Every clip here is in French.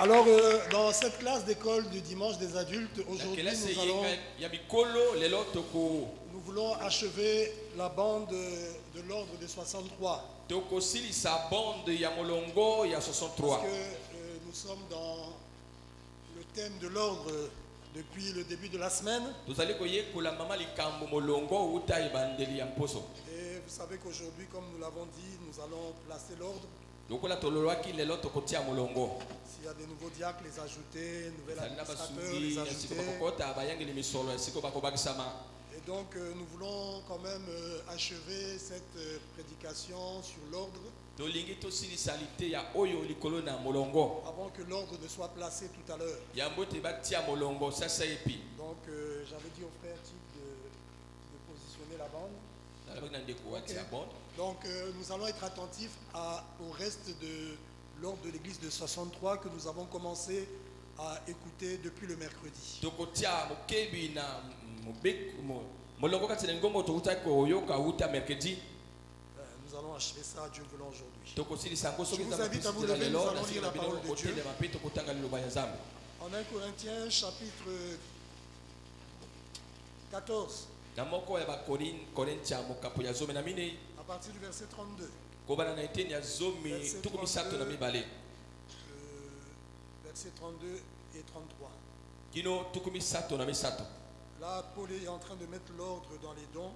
Alors, dans cette classe d'école du dimanche des adultes, aujourd'hui, nous voulons achever la bande de l'ordre des 63. Parce que nous sommes dans le thème de l'ordre depuis le début de la semaine. Et vous savez qu'aujourd'hui, comme nous l'avons dit, nous allons placer l'ordre. S'il y a des nouveaux diacres, les ajouter, nouvel administrateur, les ajouter. Et donc nous voulons quand même achever cette prédication sur l'ordre avant que l'ordre ne soit placé tout à l'heure. Donc j'avais dit au frère Type de positionner la bande. Okay. Donc nous allons être attentifs au reste de l'ordre de l'église de 63 que nous avons commencé à écouter depuis le mercredi. Nous allons achever ça, Dieu voulant, aujourd'hui. Je vous invite à vous lever, nous allons lire la parole de Dieu. En 1 Corinthiens chapitre 14. À partir du verset 32. Verset 32 et 33. Là, Paul est en train de mettre l'ordre dans les dons.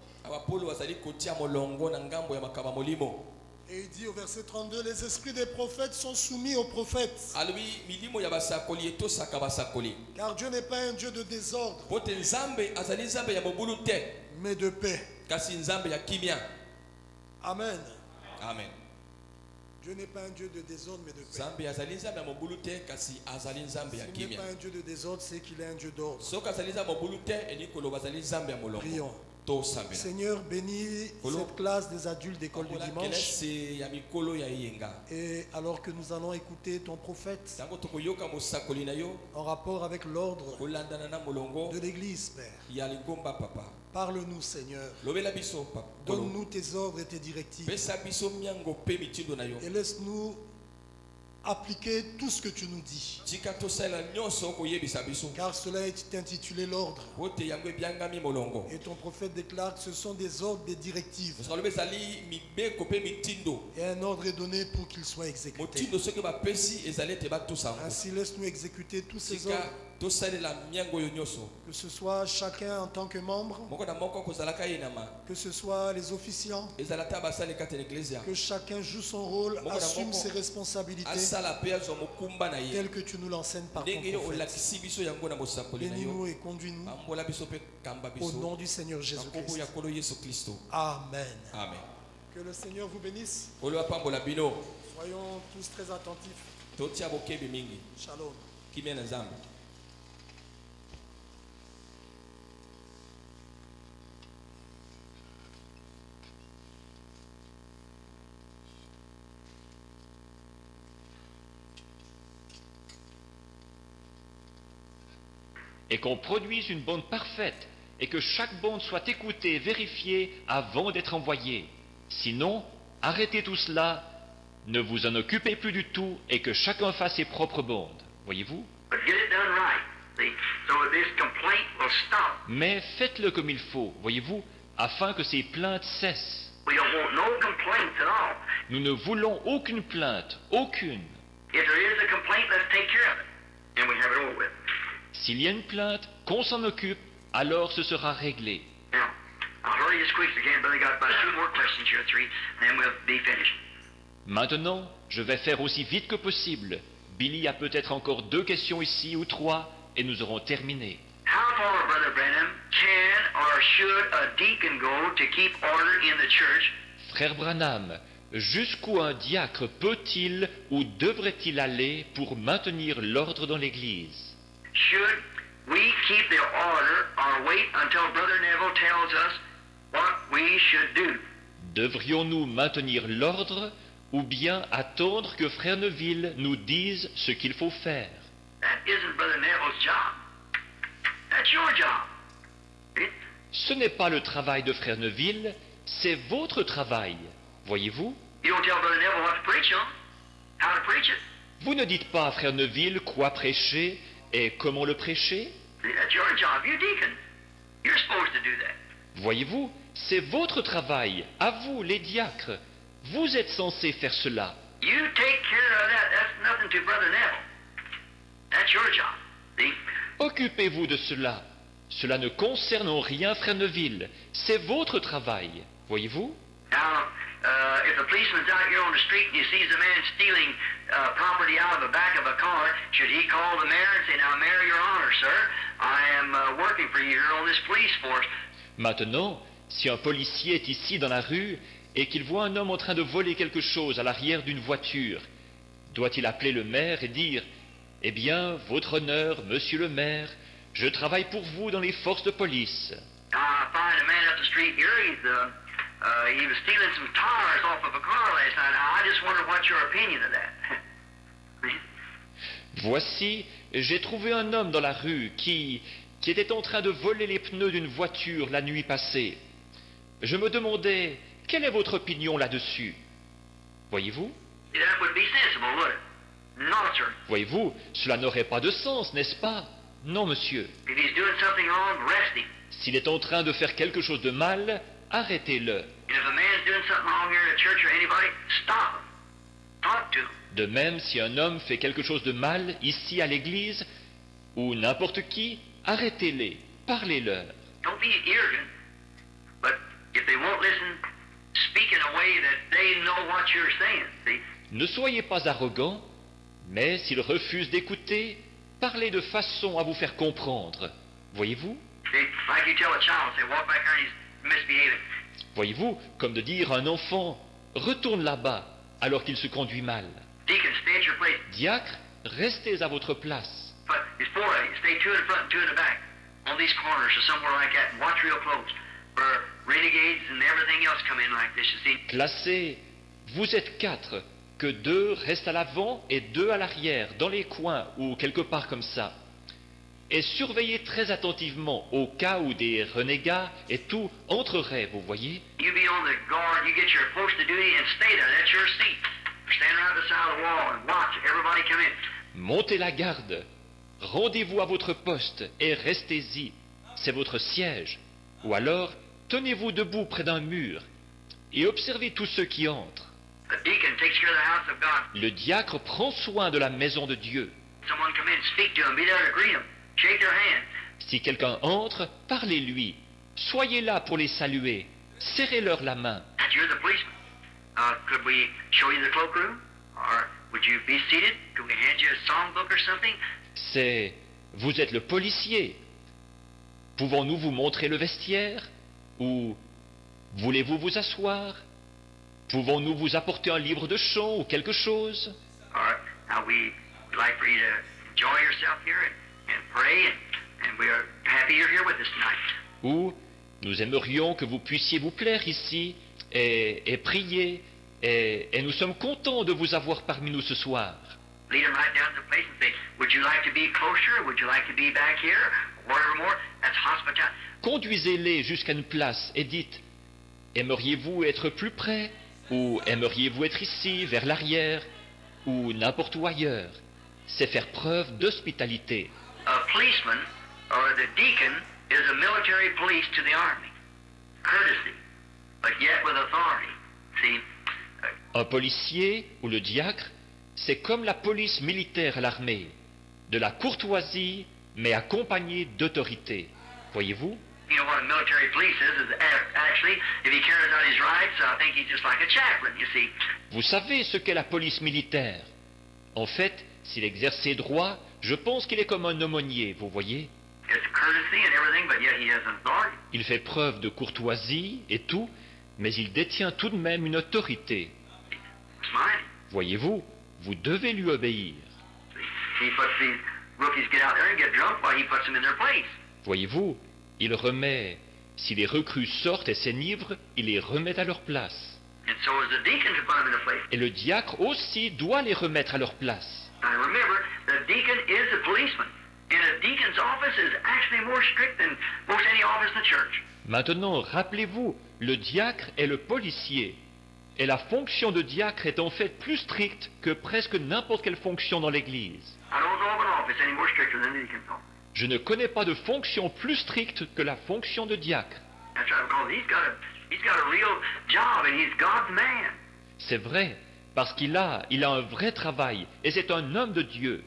Et il dit au verset 32, les esprits des prophètes sont soumis aux prophètes. Car Dieu n'est pas un Dieu de désordre, mais de paix. Amen. Amen. Dieu n'est pas un Dieu de désordre, mais de paix. S'il n'est pas un Dieu de désordre, c'est qu'il est un Dieu d'ordre. Prions. Seigneur, bénis cette classe des adultes d'école du dimanche. Et alors que nous allons écouter ton prophète en rapport avec l'ordre de l'église, Père. Parle-nous, Seigneur. Donne-nous tes ordres et tes directives. Et laisse-nous appliquer tout ce que tu nous dis. Car cela est intitulé l'ordre. Et ton prophète déclare que ce sont des ordres, des directives. Et un ordre est donné pour qu'il soit exécuté. Ainsi laisse-nous exécuter tous ces ordres. Que ce soit chacun en tant que membre, que ce soit les officiants, que chacun joue son rôle, assume ses responsabilités telles que tu nous l'enseignes par ton prophète. Bénis-nous et conduis-nous au nom du Seigneur Jésus-Christ. Amen. Amen. Que le Seigneur vous bénisse. Soyons tous très attentifs. Shalom. Et qu'on produise une bande parfaite, et que chaque bande soit écoutée, vérifiée avant d'être envoyée. Sinon, arrêtez tout cela, ne vous en occupez plus du tout, et que chacun fasse ses propres bandes. Voyez-vous? Mais faites-le comme il faut, voyez-vous, afin que ces plaintes cessent. Nous ne voulons aucune plainte, aucune. S'il y a une plainte, qu'on s'en occupe, alors ce sera réglé. Maintenant, je vais faire aussi vite que possible. Billy a peut-être encore 2 questions ici ou 3, et nous aurons terminé. Frère Branham, jusqu'où un diacre peut-il ou devrait-il aller pour maintenir l'ordre dans l'Église? Should we keep the order or wait until Brother Neville tells us what we should do? Devrions-nous maintenir l'ordre ou bien attendre que Frère Neville nous dise ce qu'il faut faire? That isn't Brother Neville's job. That's your job. Ce n'est pas le travail de Frère Neville, c'est votre travail. Voyez-vous? You don't tell Brother Neville what to preach on. how to preach it. Vous ne dites pas à Frère Neville quoi prêcher et comment le prêcher. That's your job. You deacon. You're supposed to do that. Voyez-vous, c'est votre travail, à vous les diacres. Vous êtes censés faire cela. You take care of that. That's nothing to Brother Neville. That's your job. See? Occupez-vous de cela. Cela ne concerne en rien Frère Neville. C'est votre travail. Voyez-vous? Now, if a policeman's out here on the street and he sees a man stealing property out of the back of a car, should he call the mayor and say, "Now, Mayor, Your Honor, sir, I am working for you here on this police force." Maintenant, si un policier est ici dans la rue et qu'il voit un homme en train de voler quelque chose à l'arrière d'une voiture, doit-il appeler le maire et dire « Eh bien, votre honneur, monsieur le maire, je travaille pour vous dans les forces de police. » I find a man up the street here, he was stealing some tires off of a car last night. I just wonder what's your opinion of that. Voici, j'ai trouvé un homme dans la rue qui était en train de voler les pneus d'une voiture la nuit passée. Je me demandais, quelle est votre opinion là-dessus? Voyez-vous? That would be sensible, would it? No, sir. Voyez-vous, cela n'aurait pas de sens, n'est-ce pas? Non, monsieur. If he's doing something wrong, arrest him. S'il est en train de faire quelque chose de mal, arrêtez-le. And if a man's doing something wrong here in the church or anybody, stop him. Talk to him. De même, si un homme fait quelque chose de mal ici à l'église, ou n'importe qui, arrêtez-les, parlez-leur. Don't be arrogant, but if they won't listen, speak in a way that they know what you're saying, see? Ne soyez pas arrogants, mais s'ils refusent d'écouter, parlez de façon à vous faire comprendre. Voyez-vous? See, like you tell a child, say, walk back there and he's misbehaving. Voyez-vous, comme de dire à un enfant, retourne là-bas, alors qu'il se conduit mal. Deacon, stay at your place. Diacre, restez à votre place. But there's four of you. Stay two in the front and two in the back. On these corners or somewhere like that. And watch real close. For renegades and everything else come in like this, you see. Classés, vous êtes 4, que 2 restent à l'avant et 2 à l'arrière, dans les coins ou quelque part comme ça. Et surveillez très attentivement au cas où des renégats et tout entreraient, vous voyez. You be on the guard, you get your posted duty and stay there. That's your seat. Stand right at the side of the wall and watch everybody come in. Montez la garde, rendez-vous à votre poste et restez-y, c'est votre siège. Ou alors, tenez-vous debout près d'un mur et observez tous ceux qui entrent. The deacon takes care of the house of God. Le diacre prend soin de la maison de Dieu. Someone come in, speak to him, be there to greet him, shake their hand. Si quelqu'un entre, parlez-lui. Soyez là pour les saluer. Serrez-leur la main. And you're the policeman. Could we show you the cloakroom? Or would you be seated? Could we hand you a songbook or something? C'est... Vous êtes le policier. Pouvons-nous vous montrer le vestiaire? Ou voulez-vous vous asseoir? Pouvons-nous vous apporter un livre de chant ou quelque chose? Or now we'd like for you to enjoy yourself here and pray, and we are happy you're here with us tonight. Ou nous aimerions que vous puissiez vous plaire ici et prier, et nous sommes contents de vous avoir parmi nous ce soir. Lead them right down to the place and say, would you like to be closer? Would you like to be back here? Whatever more. That's hospitality. Conduisez-les jusqu'à une place et dites, aimeriez-vous être plus près? Ou aimeriez-vous être ici, vers l'arrière? Ou n'importe où ailleurs? C'est faire preuve d'hospitalité. A policeman or the deacon is a military police to the army. Courtesy, but yet with authority. See? Un policier ou le diacre, c'est comme la police militaire à l'armée, de la courtoisie, mais accompagnée d'autorité. Voyez-vous? You know what a military police is actually, if he carries out his rights, I think he's just like a chaplain, you see. Vous savez ce qu'est la police militaire? En fait, s'il exerce ses droits, je pense qu'il est comme un aumônier, vous voyez? It's courtesy and everything, but yet he has authority. Il fait preuve de courtoisie et tout, mais il détient tout de même une autorité. It's mine. Voyez-vous, vous devez lui obéir. He puts these rookies get out there and get drunk while he puts them in their place. Voyez-vous, il remet, si les recrues sortent et s'enivrent, il les remet à leur place. And so is the deacon to put them in their place. Et le diacre aussi doit les remettre à leur place. Now remember, the deacon is a policeman. And a deacon's office is actually more strict than most any office in the church. Maintenant, rappelez-vous, le diacre est le policier. Et la fonction de diacre est en fait plus stricte que presque n'importe quelle fonction dans l'Église. Je ne connais pas de fonction plus stricte que la fonction de diacre. C'est vrai, parce qu'il a un vrai travail, et c'est un homme de Dieu.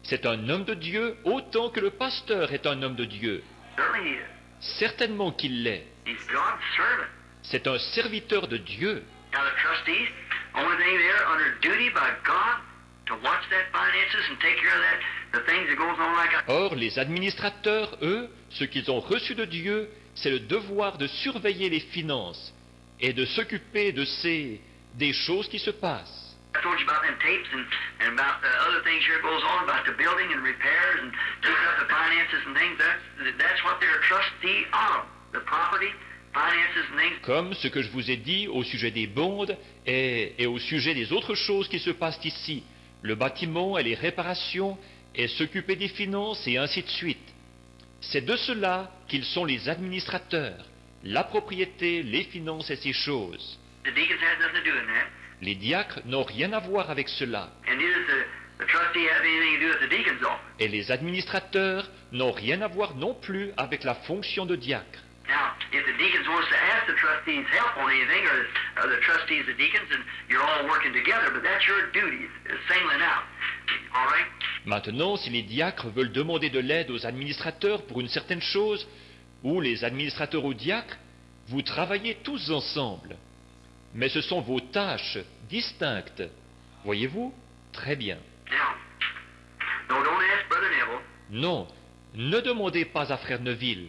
C'est un homme de Dieu autant que le pasteur est un homme de Dieu. Certainement qu'il l'est. C'est un serviteur de Dieu. Or, les administrateurs, eux, ce qu'ils ont reçu de Dieu, c'est le devoir de surveiller les finances et de s'occuper des choses qui se passent. Comme ce que je vous ai dit au sujet des bondes et au sujet des autres choses qui se passent ici, le bâtiment et les réparations et s'occuper des finances et ainsi de suite. C'est de cela qu'ils sont les administrateurs, la propriété, les finances et ces choses. Les diacres n'ont rien à voir avec cela. Et les administrateurs n'ont rien à voir non plus avec la fonction de diacre. Maintenant, si les diacres veulent demander de l'aide aux administrateurs pour une certaine chose, ou les administrateurs aux diacres, vous travaillez tous ensemble. Mais ce sont vos tâches distinctes. Voyez-vous? Très bien. Non, ne demandez pas à Frère Neville.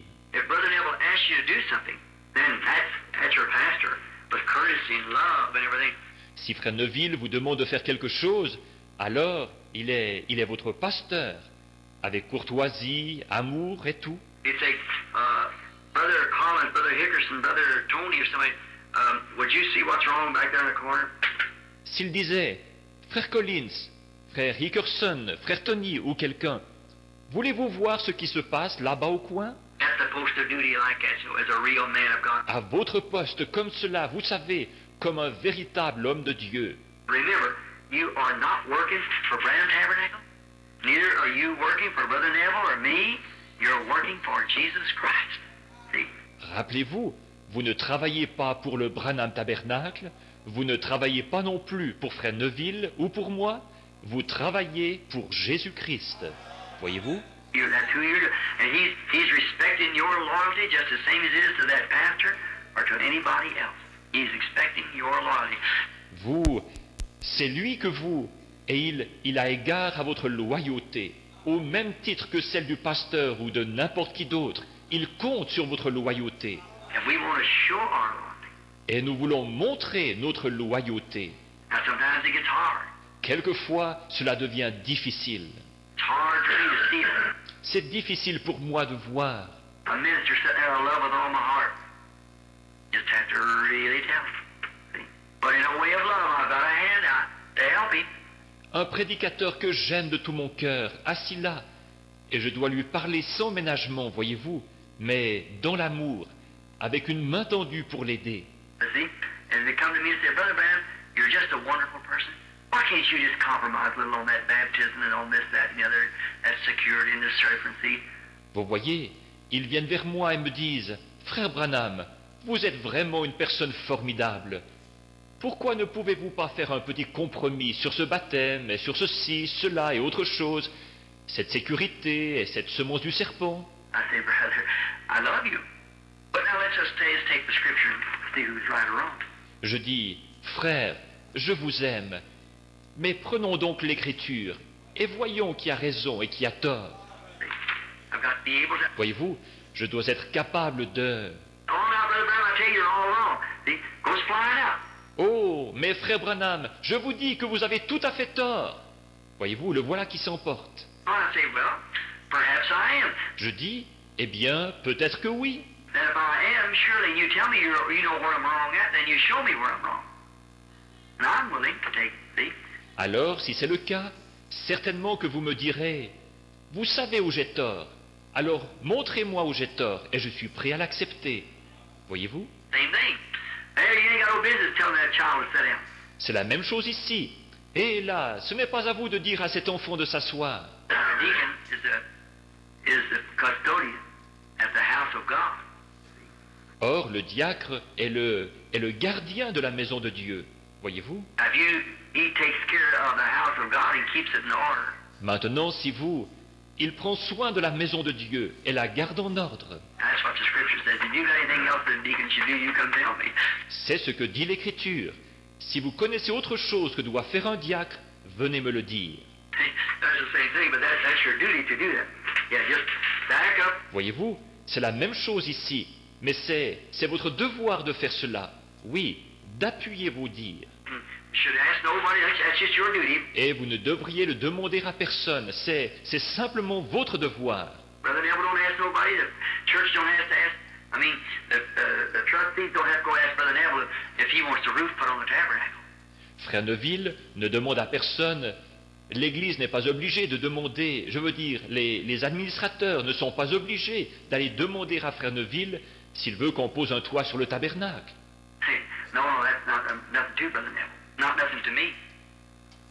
Si Frère Neville vous demande de faire quelque chose, alors il est votre pasteur, avec courtoisie, amour et tout. S'il disait, Frère Collins, Frère Hickerson, Frère Tony ou quelqu'un, voulez-vous voir ce qui se passe là-bas au coin? À votre poste comme cela, vous savez, comme un véritable homme de Dieu. Rappelez-vous, vous ne travaillez pas pour le Branham Tabernacle, vous ne travaillez pas non plus pour Frère Neville ou pour moi, vous travaillez pour Jésus-Christ. Voyez-vous? Vous, c'est lui que vous, et il a égard à votre loyauté, au même titre que celle du pasteur ou de n'importe qui d'autre. Il compte sur votre loyauté. Et nous voulons montrer notre loyauté. Quelquefois, cela devient difficile. C'est difficile pour moi de voir. Un prédicateur que j'aime de tout mon cœur, assis là, et je dois lui parler sans ménagement, voyez-vous, mais dans l'amour, avec une main tendue pour l'aider. Vous voyez, ils viennent vers moi et me disent, Frère Branham, vous êtes vraiment une personne formidable. Pourquoi ne pouvez-vous pas faire un petit compromis sur ce baptême et sur ceci, cela et autre chose, cette sécurité et cette semence du serpent? Je dis, frère, je vous aime, mais prenons donc l'Écriture et voyons qui a raison et qui a tort. Voyez-vous, je dois être capable de... Oh, mais frère Branham, je vous dis que vous avez tout à fait tort. Voyez-vous, le voilà qui s'emporte. Je dis, eh bien, peut-être que oui. Alors, si c'est le cas, certainement que vous me direz, vous savez où j'ai tort. Alors, montrez-moi où j'ai tort, et je suis prêt à l'accepter. Voyez-vous? telling that child to sit down. C'est la même chose ici. Et là, ce n'est pas à vous de dire à cet enfant de s'asseoir. The deacon is the custodian at the house of God. Or, le diacre est le gardien de la maison de Dieu. Voyez-vous? He takes care of the house of God and keeps it in order. Maintenant, il prend soin de la maison de Dieu et la garde en ordre. That's what the scripture says. If you got anything else that the deacon should do, you come tell me. C'est ce que dit l'Écriture. Si vous connaissez autre chose que doit faire un diacre, venez me le dire. That's the same thing, but that's your duty to do that. Yeah, just back up. Voyez-vous, c'est la même chose ici, mais c'est votre devoir de faire cela. Oui, d'appuyer vos dires. Should ask nobody. That's just your duty. Et vous ne devriez le demander à personne. C'est simplement votre devoir. Brother Neville don't ask nobody. The church don't have to ask. I mean, the trustees don't have to go ask Brother Neville if he wants the roof put on the tabernacle. Frère Neville ne demande à personne. L'Église n'est pas obligée de demander, je veux dire, les administrateurs ne sont pas obligés d'aller demander à Frère Neville s'il veut qu'on pose un toit sur le tabernacle. Hey, no, that's not nothing to Brother Neville. Not nothing to me.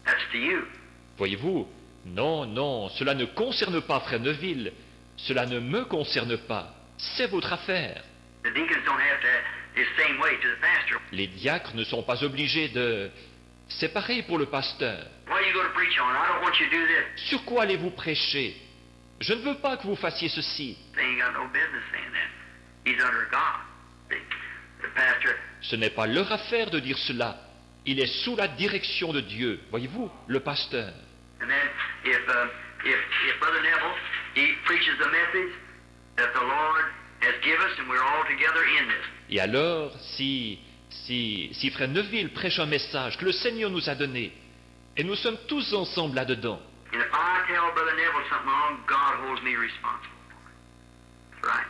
That's to you. Voyez-vous, non, cela ne concerne pas Frère Neville, cela ne me concerne pas, c'est votre affaire. The deacons don't have to act the same way to the pastor. Les diacres ne sont pas obligés de... C'est pareil pour le pasteur. What are you going to preach on? I don't want you to do this. Sur quoi allez-vous prêcher? Je ne veux pas que vous fassiez ceci. They ain't got no business saying that. He's under God. The pastor. Ce n'est pas leur affaire de dire cela. Il est sous la direction de Dieu. Voyez-vous, le pasteur. And then if Brother Neville, he preaches the message that the Lord has given us and we're all together in this. Et alors, si Frère Neville prêche un message que le Seigneur nous a donné, et nous sommes tous ensemble là-dedans. And if I tell Brother Neville something wrong, God holds me responsible for it. Right.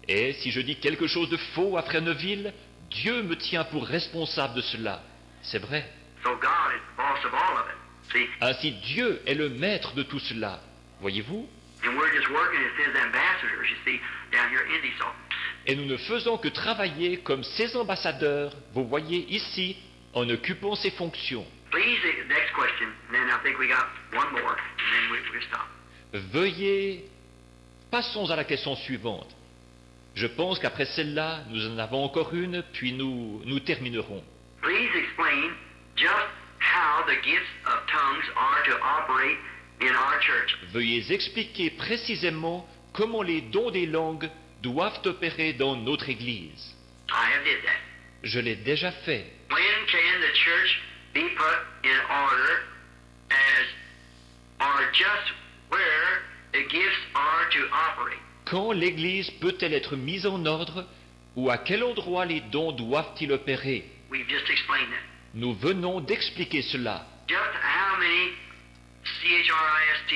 Et si je dis quelque chose de faux à Frère Neville, Dieu me tient pour responsable de cela. C'est vrai. So God is the boss of all of it. See? Ainsi, Dieu est le maître de tout cela. Voyez-vous? And we're just working as his ambassadors, you see, down here in Indiesall. Et nous ne faisons que travailler comme ses ambassadeurs, vous voyez ici, en occupant ces fonctions. Please, the next question, and then I think we got one more, and then we'll stop. Veuillez, passons à la question suivante. Je pense qu'après celle-là, nous en avons encore une, puis nous terminerons. Please explain just how the gifts of tongues are to operate in our church. Veuillez expliquer précisément comment les dons des langues doivent opérer dans notre Église. I have did that. Je l'ai déjà fait. When can the church be put in order or just where the gifts are to operate? Quand l'Église peut-elle être mise en ordre ou à quel endroit les dons doivent-ils opérer? We've just explained that. Nous venons d'expliquer cela. Just how many CHRIST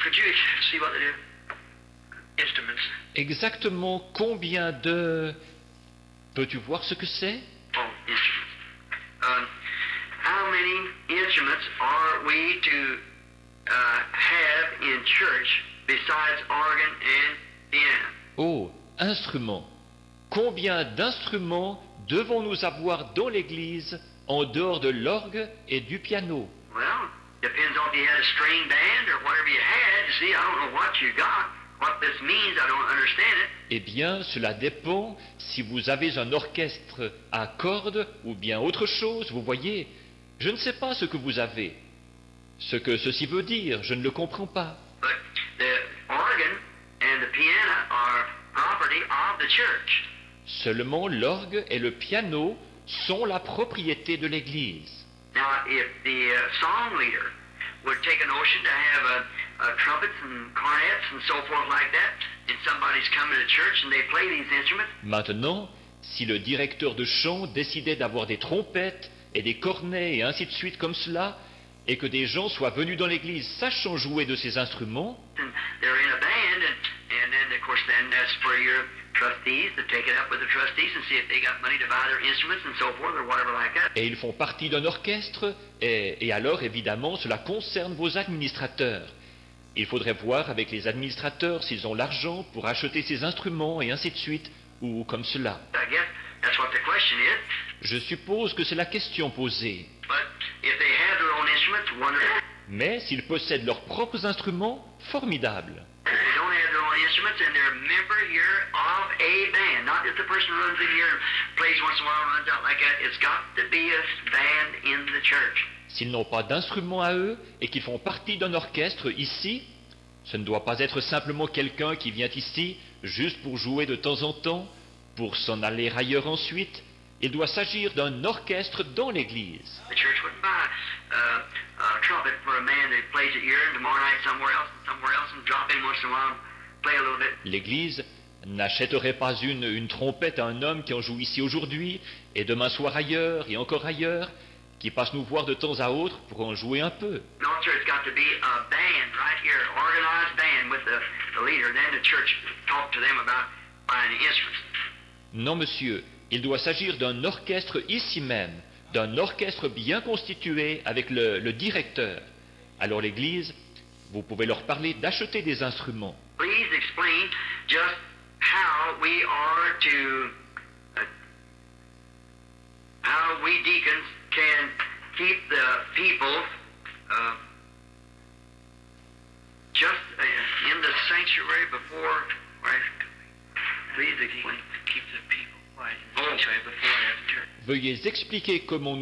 could you see what they do? Instruments. Exactement combien de... Peux-tu voir ce que c'est? Oh, instruments. How many instruments are we to have in church besides organ and piano? Oh, instruments. Combien d'instruments devons-nous avoir dans l'Église en dehors de l'orgue et du piano? Well, depends on if you had a string band or whatever you had. See, I don't know what you got. What this means, I don't understand it. Eh bien, cela dépend si vous avez un orchestre à cordes ou bien autre chose, vous voyez. Je ne sais pas ce que vous avez. Ce que ceci veut dire, je ne le comprends pas. But the organ and the piano are property of the church. Seulement l'orgue et le piano sont la propriété de l'Église. Now, if the song leader would take a notion to have trumpets and cornets and so forth like that, and somebody's coming to church and they play these instruments. Maintenant, si le directeur de chant décidait d'avoir des trompettes et des cornets et ainsi de suite comme cela, et que des gens soient venus dans l'église sachant jouer de ces instruments, And they're in a band, and then of course then that's for your trustees to take it up with the trustees and see if they got money to buy their instruments and so forth or whatever like that. et ils font partie d'un orchestre, et alors évidemment cela concerne vos administrateurs. Il faudrait voir avec les administrateurs s'ils ont l'argent pour acheter ces instruments et ainsi de suite, ou comme cela. Je suppose que c'est la question posée. Mais s'ils possèdent leurs propres instruments, formidable. S'ils n'ont pas d'instruments à eux et qu'ils font partie d'un orchestre ici, ce ne doit pas être simplement quelqu'un qui vient ici juste pour jouer de temps en temps, pour s'en aller ailleurs ensuite. Il doit s'agir d'un orchestre dans l'Église. L'Église n'achèterait pas une trompette à un homme qui en joue ici aujourd'hui, et demain soir ailleurs, et encore ailleurs, qui passe nous voir de temps à autre pour en jouer un peu. Non, monsieur, il doit s'agir d'un orchestre ici même, d'un orchestre bien constitué avec le directeur. Alors l'Église, vous pouvez leur parler d'acheter des instruments. Please explain just how we deacons can keep the people just in the sanctuary before. Right? Please explain. Keep the people quiet in the sanctuary before and after church. Veuillez expliquer comment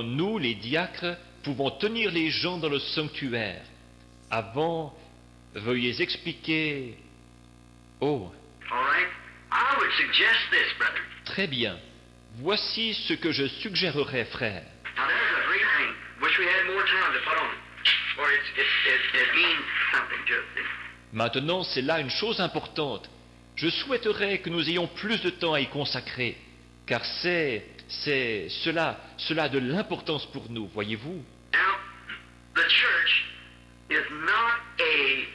nous, les diacres, pouvons tenir les gens dans le sanctuaire. Avant, veuillez expliquer. Oh. All right. I would suggest this, brother. Très bien. Voici ce que je suggérerais, frère. Now there's a great thing. Wish we had more time to put on it. Or it means something to us. Maintenant, c'est là une chose importante. Je souhaiterais que nous ayons plus de temps à y consacrer, car c'est cela a de l'importance pour nous, voyez-vous. Now, the church is not a.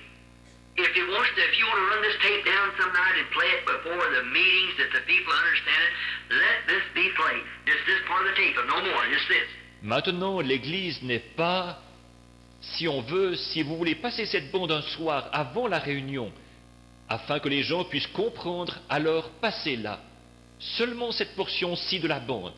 If you want to run this tape down some night and play it before the meetings that the people understand it, let this be played. Just this part of the tape, no more. Just this. Maintenant, l'Église n'est pas, si vous voulez passer cette bande un soir avant la réunion, afin que les gens puissent comprendre, alors passez-la. Seulement cette portion-ci de la bande.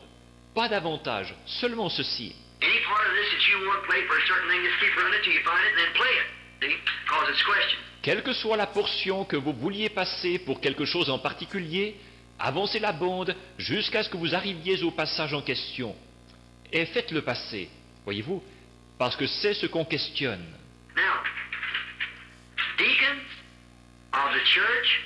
Pas davantage, seulement ceci. Any part of this that you want to play for a certain thing, just keep running till you find it and then play it. See? Because it's question. Quelle que soit la portion que vous vouliez passer pour quelque chose en particulier, avancez la bande jusqu'à ce que vous arriviez au passage en question. Et faites-le passer, voyez-vous, parce que c'est ce qu'on questionne. Now, deacons of the church,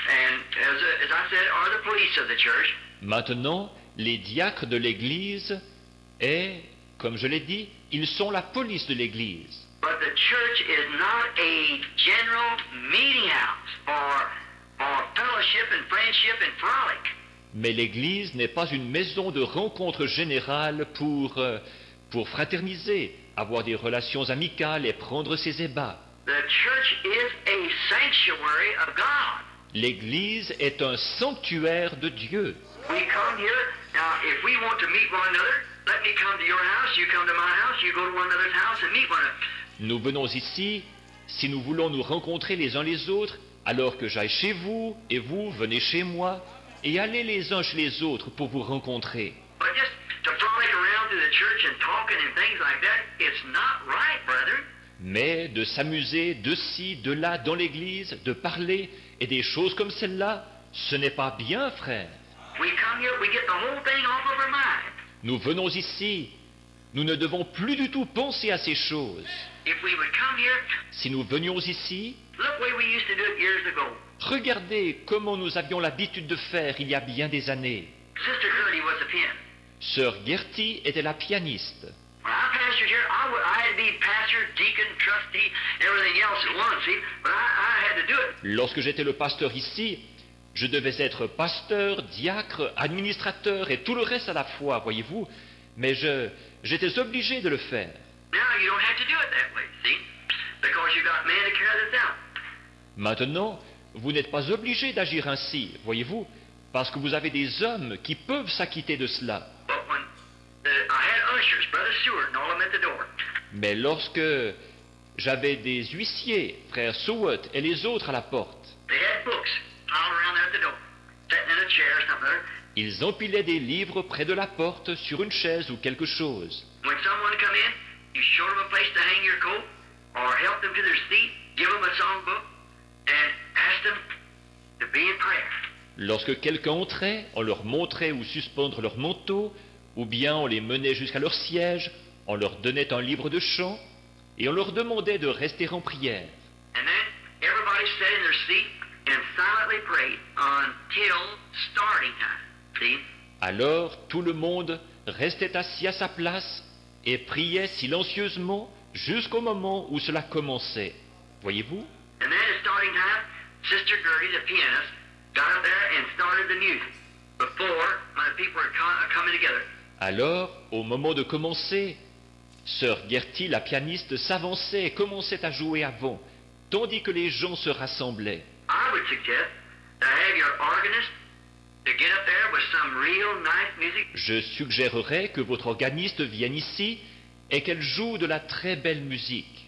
and as I said, are the police of the church. Maintenant, les diacres de l'Église, et, comme je l'ai dit, ils sont la police de l'Église. But the church is not a general meeting house for fellowship and friendship and frolic. Mais l'Église n'est pas une maison de rencontre générale pour fraterniser, avoir des relations amicales et prendre ses ébats. The church is a sanctuary of God. L'Église est un sanctuaire de Dieu. We come here, now if we want to meet one another, let me come to your house, you come to my house, you go to one another's house and meet one another. Nous venons ici, si nous voulons nous rencontrer les uns les autres, alors que j'aille chez vous, et vous venez chez moi, et allez les uns chez les autres pour vous rencontrer. But just to frolic around through the church and talking and things like that, it's not right, brethren. Mais de s'amuser de ci, de là, dans l'Église, de parler, et des choses comme celle-là, ce n'est pas bien, frère. We come here, we get the whole thing off of our mind. Nous venons ici, nous ne devons plus du tout penser à ces choses. If we would come here, Si nous venions ici, look the way we used to do it years ago. regardez comment nous avions l'habitude de faire il y a bien des années. Sister Gertie was a pianist. Sœur Gertie était la pianiste. When I pastored here, I had to be pastor, deacon, trustee, everything else at once, see? But I had to do it. Lorsque j'étais le pasteur ici, je devais être pasteur, diacre, administrateur et tout le reste à la fois, voyez-vous, mais j'étais obligé de le faire. Now you don't have to do it that way, see? Because you got men to carry this out. Maintenant, vous n'êtes pas obligé d'agir ainsi, voyez-vous, parce que vous avez des hommes qui peuvent s'acquitter de cela. But when I had ushers, Brother Seward, and all of them at the door. Mais lorsque j'avais des huissiers, frère Seward et les autres à la porte, They had books piled Ils empilaient des livres près de la porte, sur une chaise ou quelque chose. Lorsque quelqu'un entrait, on leur montrait où suspendre leur manteau, ou bien on les menait jusqu'à leur siège, on leur donnait un livre de chant, et on leur demandait de rester en prière. Alors tout le monde restait assis à sa place et priait silencieusement jusqu'au moment où cela commençait. Voyez-vous? Alors, au moment de commencer, Sœur Gertie, la pianiste, s'avançait et commençait à jouer avant, tandis que les gens se rassemblaient. Je suggérerais que votre organiste vienne ici et qu'elle joue de la très belle musique.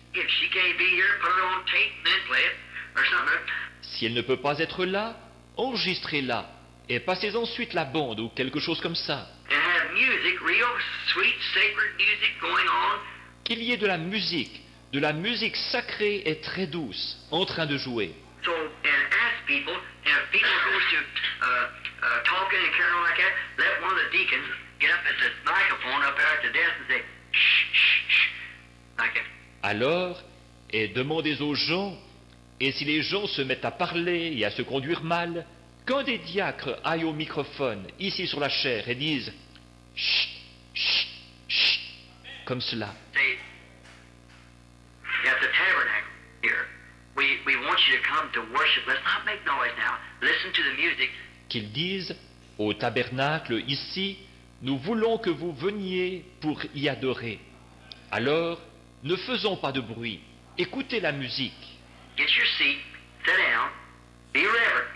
Si elle ne peut pas être là, enregistrez-la et passez ensuite la bande ou quelque chose comme ça. Qu'il y ait de la musique sacrée et très douce en train de jouer. Alors, et demandez aux gens, et si les gens se mettent à parler et à se conduire mal, qu'un des diacres aille au microphone, ici sur la chaire, et dise « Chut, chut, chut », comme cela. Qu'ils disent au tabernacle ici, nous voulons que vous veniez pour y adorer. Alors, ne faisons pas de bruit, écoutez la musique. Get your seat, sit down, be reverent,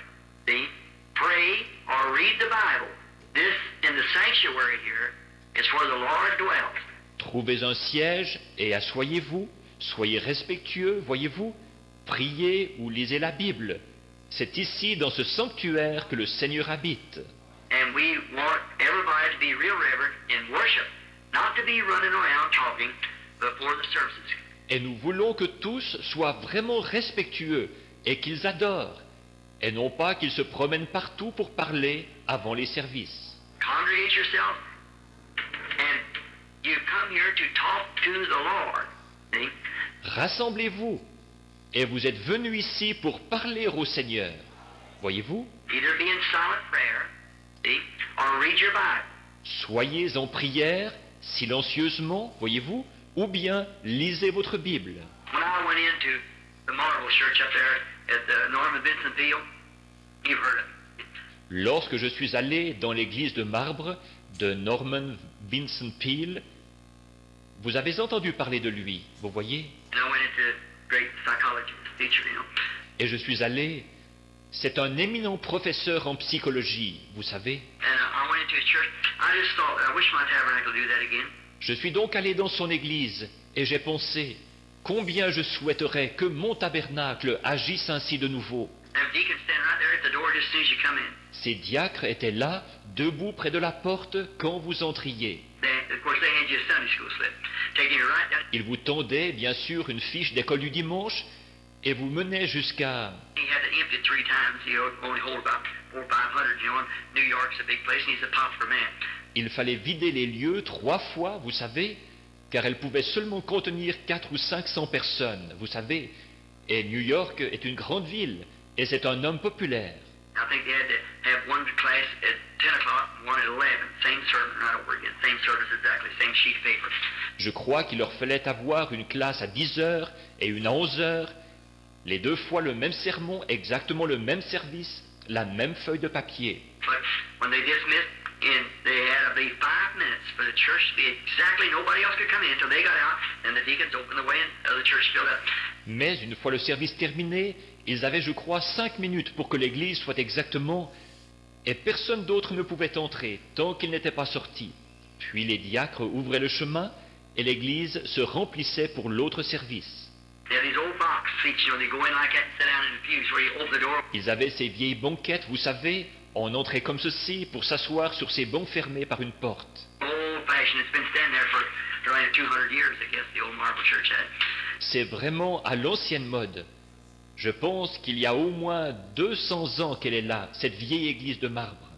see, pray or read the Bible. This, in the sanctuary here, is where the Lord dwells. Trouvez un siège et asseyez-vous, soyez respectueux, voyez-vous, priez ou lisez la Bible. C'est ici, dans ce sanctuaire, que le Seigneur habite. And we want everybody to be real reverent in worship, not to be running around talking before the services. Et nous voulons que tous soient vraiment respectueux et qu'ils adorent, et non pas qu'ils se promènent partout pour parler avant les services. Congregate yourself, and you come here to talk to the Lord. See? Rassemblez-vous, et vous êtes venus ici pour parler au Seigneur. Voyez-vous? Either be in silent prayer, see, or read your Bible. Soyez en prière, silencieusement, voyez-vous, ou bien lisez votre Bible. When I went into the Marble Church up there at the Norman Vincent Peale, you've heard it. Lorsque je suis allé dans l'église de marbre de Norman Vincent Peale, vous avez entendu parler de lui, vous voyez? And I went into great psychology teacher, you know. Et je suis allé, c'est un éminent professeur en psychologie, vous savez. And I went into his church. I just thought, I wish my tabernacle would do that again. Je suis donc allé dans son église et j'ai pensé, combien je souhaiterais que mon tabernacle agisse ainsi de nouveau. Ces diacres étaient là, debout près de la porte, quand vous entriez. Ils vous tendaient, bien sûr, une fiche d'école du dimanche et vous menaient jusqu'à... Il fallait vider les lieux 3 fois, vous savez, car elles pouvaient seulement contenir 400 ou 500 personnes, vous savez. Et New York est une grande ville, et c'est un homme populaire. Je crois qu'il leur fallait avoir une classe à 10 heures et une à 11 heures, les 2 fois le même sermon, exactement le même service, la même feuille de papier. And they had to be 5 minutes for the church to be exactly, nobody else could come in until they got out, and the deacons opened the way and the church filled up. Mais une fois le service terminé, ils avaient, je crois, 5 minutes pour que l'église soit exactement, et personne d'autre ne pouvait entrer tant qu'il n'était pas sorti. Puis les diacres ouvraient le chemin, et l'église se remplissait pour l'autre service. Ils avaient ces vieilles banquettes, vous savez, on entrait comme ceci pour s'asseoir sur ces bancs fermés par une porte. C'est vraiment à l'ancienne mode. Je pense qu'il y a au moins 200 ans qu'elle est là, cette vieille église de marbre.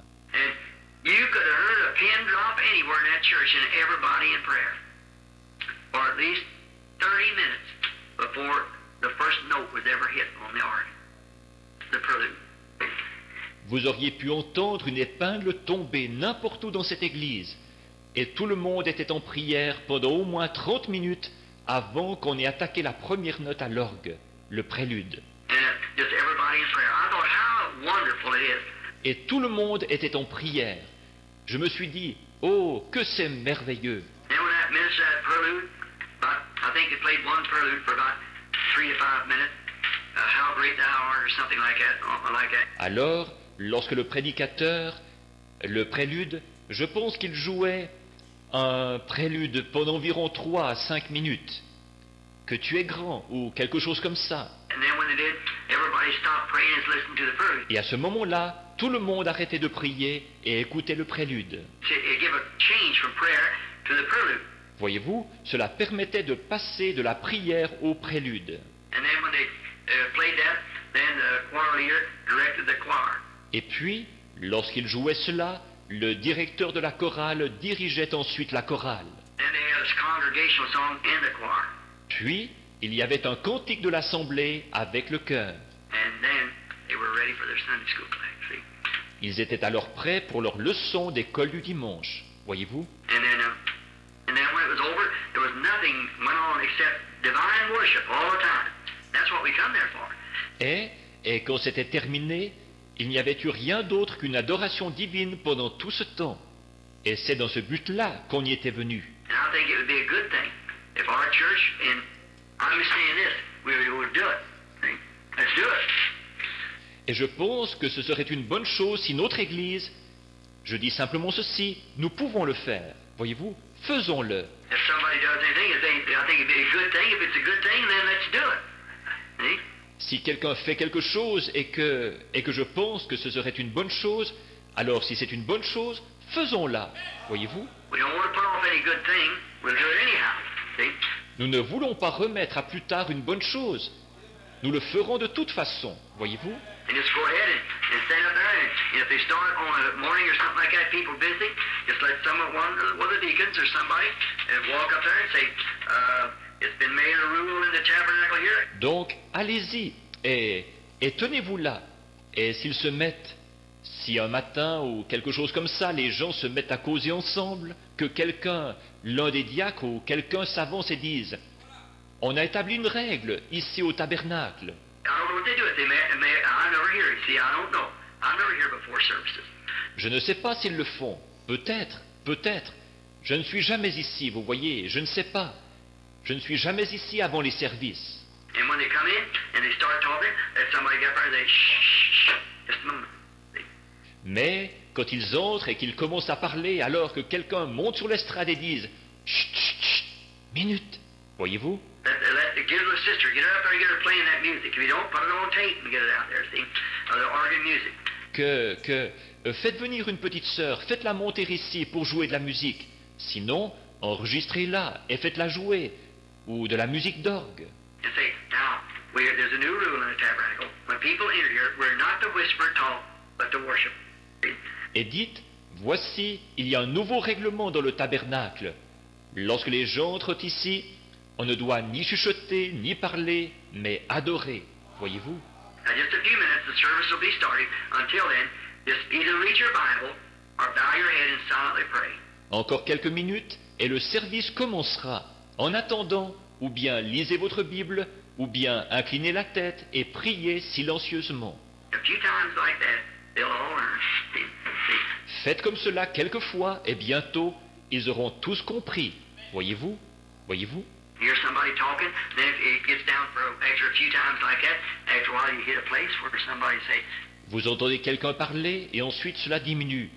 Vous auriez pu entendre une épingle tomber n'importe où dans cette église, et tout le monde était en prière pendant au moins 30 minutes avant qu'on ait attaqué la première note à l'orgue, le prélude. Et tout le monde était en prière. Je me suis dit, oh, que c'est merveilleux. Alors, lorsque le prédicateur, le prélude, je pense qu'il jouait un prélude pendant environ 3 à 5 minutes. Que tu es grand, ou quelque chose comme ça. Et à ce moment-là, tout le monde arrêtait de prier et écoutait le prélude. Voyez-vous, cela permettait de passer de la prière au prélude. Et puis, lorsqu'il jouait cela, le directeur de la chorale dirigeait ensuite la chorale. Puis, il y avait un cantique de l'assemblée avec le chœur. Ils étaient alors prêts pour leur leçon d'école du dimanche, voyez-vous. Et quand c'était terminé, il n'y avait eu rien d'autre qu'une adoration divine pendant tout ce temps. Et c'est dans ce but-là qu'on y était venu. Et je pense que ce serait une bonne chose si notre Église, je dis simplement ceci, nous pouvons le faire. Voyez-vous, faisons-le. Si quelqu'un fait quelque chose et que je pense que ce serait une bonne chose, alors si c'est une bonne chose, faisons-la. Voyez-vous? Nous ne voulons pas remettre à plus tard une bonne chose. Nous le ferons de toute façon, voyez-vous? Donc, allez-y et tenez-vous là. Et s'ils se mettent, si un matin ou quelque chose comme ça, les gens se mettent à causer ensemble, que quelqu'un, l'un des diacres ou quelqu'un s'avance et dise « On a établi une règle ici au tabernacle. » Je ne sais pas s'ils le font. Peut-être. Je ne suis jamais ici, vous voyez, je ne sais pas. Je ne suis jamais ici avant les services. Mais quand ils entrent et qu'ils commencent à parler, alors que quelqu'un monte sur l'estrade et dise « Chut, chut, chut, minute !» Voyez-vous? Faites venir une petite sœur, faites-la monter ici pour jouer de la musique. Sinon, enregistrez-la et faites-la jouer, ou de la musique d'orgue. Et dites, voici, il y a un nouveau règlement dans le tabernacle. Lorsque les gens entrent ici, on ne doit ni chuchoter, ni parler, mais adorer. Voyez-vous? Encore quelques minutes et le service commencera. En attendant, ou bien lisez votre Bible, ou bien inclinez la tête et priez silencieusement. Faites comme cela quelquefois et bientôt, ils auront tous compris. Voyez-vous? Voyez-vous? Vous entendez quelqu'un parler et ensuite cela diminue.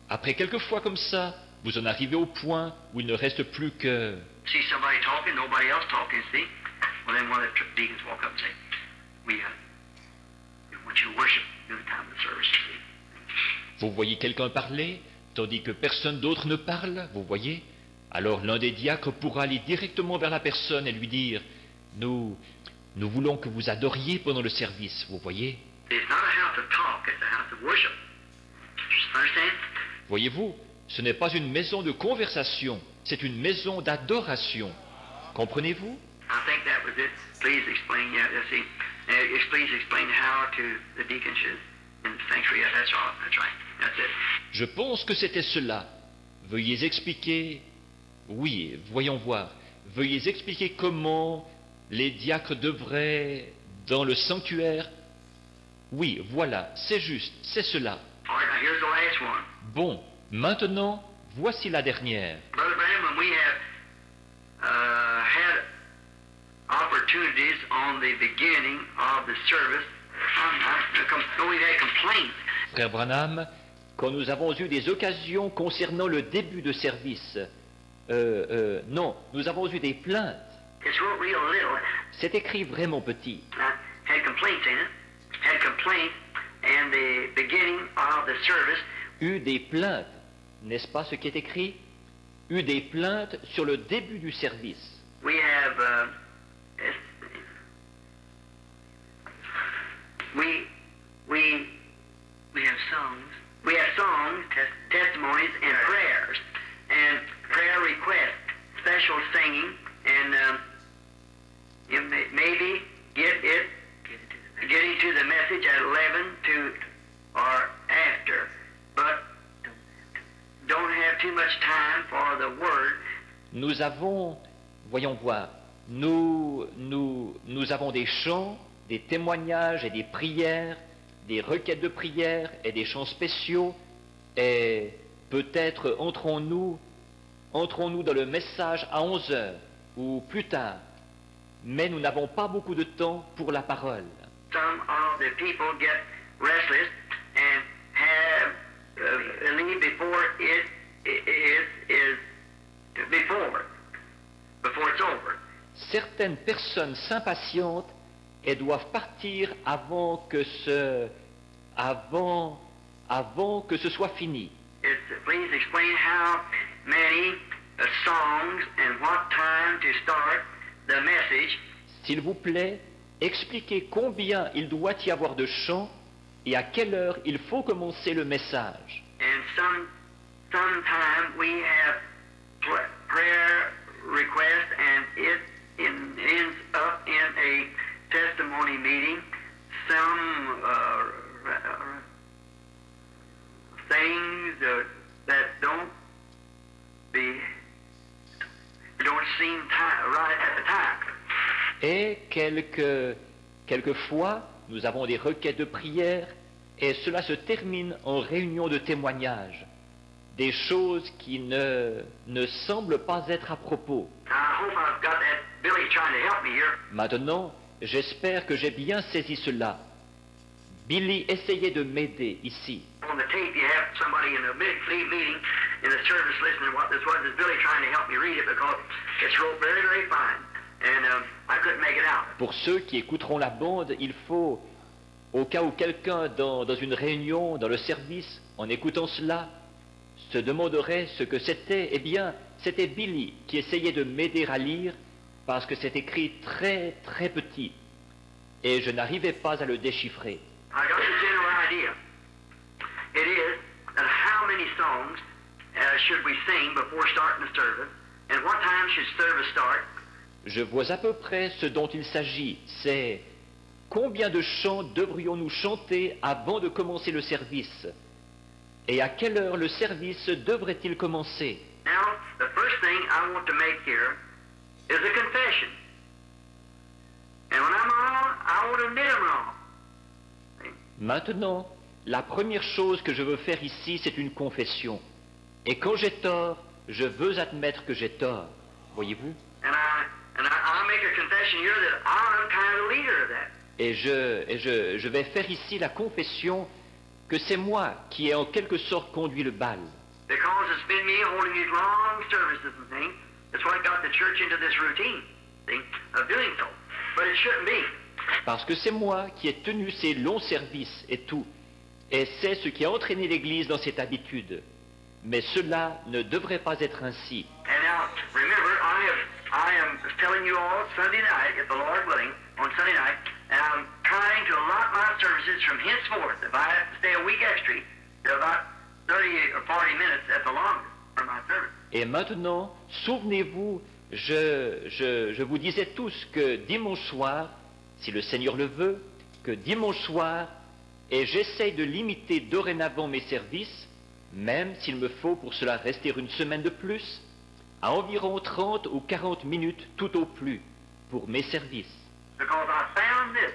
Après quelques fois comme ça, vous en arrivez au point où il ne reste plus que... Vous voyez quelqu'un parler, tandis que personne d'autre ne parle, vous voyez? Alors l'un des diacres pourra aller directement vers la personne et lui dire, nous voulons que vous adoriez pendant le service, vous voyez? Voyez-vous, ce n'est pas une maison de conversation, c'est une maison d'adoration. Comprenez-vous? Je pense que c'était cela. Veuillez expliquer... Oui, voyons voir. Veuillez expliquer comment les diacres devraient, dans le sanctuaire... Oui, voilà, c'est juste, c'est cela. Bon, maintenant, voici la dernière. Frère Branham, quand nous avons eu des occasions concernant le début de service, non, nous avons eu des plaintes. C'est écrit vraiment petit. Eu des plaintes, n'est-ce pas ce qui est écrit? Eu des plaintes sur le début du service. We have songs. We have songs, testimonies, and prayers, and prayer requests, special singing, and maybe getting to the message at 11 to or after, but don't have too much time for the word. Nous avons, voyons voir, nous avons des chants, des témoignages et des prières, des requêtes de prière et des chants spéciaux, et peut-être entrons-nous dans le message à 11 heures ou plus tard, mais nous n'avons pas beaucoup de temps pour la parole. Some of the people get restless and have leave before it is before it's over. Certaines personnes s'impatientent et doivent partir avant que ce soit fini. Please explain how many songs and what time to start the message. S'il vous plaît, expliquez combien il doit y avoir de chants et à quelle heure il faut commencer le message. And sometime we have prayer request and it ends up in a testimony meeting. Some things that don't seem right at the time. Et quelquefois, nous avons des requêtes de prière et cela se termine en réunion de témoignage. Des choses qui ne semblent pas être à propos. Maintenant, j'espère que j'ai bien saisi cela. Billy essayait de m'aider ici. Pour ceux qui écouteront la bande, il faut, au cas où quelqu'un dans une réunion, dans le service, en écoutant cela, se demanderait ce que c'était, eh bien, c'était Billy qui essayait de m'aider à lire parce que c'est écrit très très petit et je n'arrivais pas à le déchiffrer. Je vois à peu près ce dont il s'agit, c'est combien de chants devrions-nous chanter avant de commencer le service? Et à quelle heure le service devrait-il commencer? Maintenant, la première chose que je veux faire ici, c'est une confession. Et quand j'ai tort, je veux admettre que j'ai tort. Voyez-vous? Et je vais faire ici la confession que c'est moi qui ai en quelque sorte conduit le bal. Parce que c'est moi qui ai tenu ces longs services et tout. Et c'est ce qui a entraîné l'Église dans cette habitude. Mais cela ne devrait pas être ainsi. And now, remember, I am telling you all Sunday night, if the Lord willing, on Sunday night, and I'm trying to allot my services from henceforth, if I have to stay a week extra, to about 30 or 40 minutes at the longest for my service. Et maintenant, souvenez-vous, je vous disais tous que dimanche soir, si le Seigneur le veut, que dimanche soir, et j'essaye de limiter dorénavant mes services, même s'il me faut pour cela rester une semaine de plus, à environ 30 ou 40 minutes tout au plus pour mes services. Because I found this,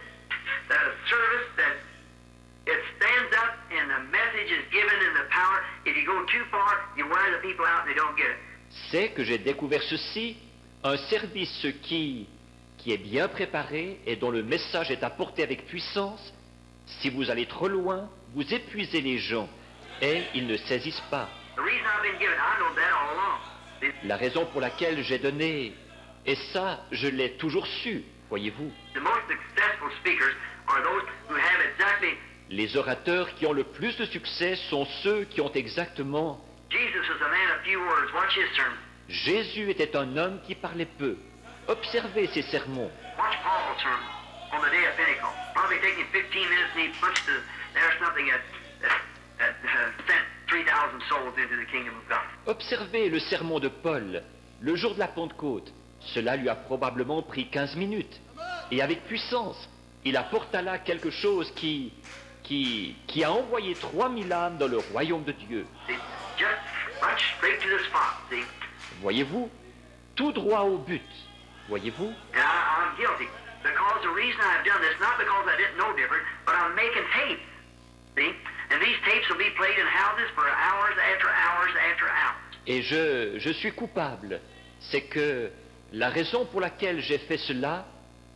that a service that it stands up and the message is given in the power. If you go too far, you wear the people out and they don't get it. C'est que j'ai découvert ceci, un service qui est bien préparé et dont le message est apporté avec puissance. Si vous allez trop loin, vous épuisez les gens et ils ne saisissent pas. The reason I've been given, I know that all along. La raison pour laquelle j'ai donné, et ça, je l'ai toujours su, voyez-vous. The most successful speakers are those who have exactly. Les orateurs qui ont le plus de succès sont ceux qui ont exactement... Jesus was a man of few words. Watch his sermon. Jésus était un homme qui parlait peu. Observez ses sermons. Watch Paul's sermon on the day of Pentecost. Probably taking 15 minutes and he punched there's something that sent 3,000 souls into the kingdom of God. Observez le sermon de Paul, le jour de la Pentecôte. Cela lui a probablement pris 15 minutes. Et avec puissance, il apporta là quelque chose qui a envoyé 3000 âmes dans le royaume de Dieu. See, just right straight to the spot. See, Voyez-vous, tout droit au but. Voyez-vous, and I'm guilty because the reason I've done this, not because I didn't know different, but I'm making tapes. See, and these tapes will be played in houses for hours after hours after hours. et je suis coupable. C'est que la raison pour laquelle j'ai fait cela,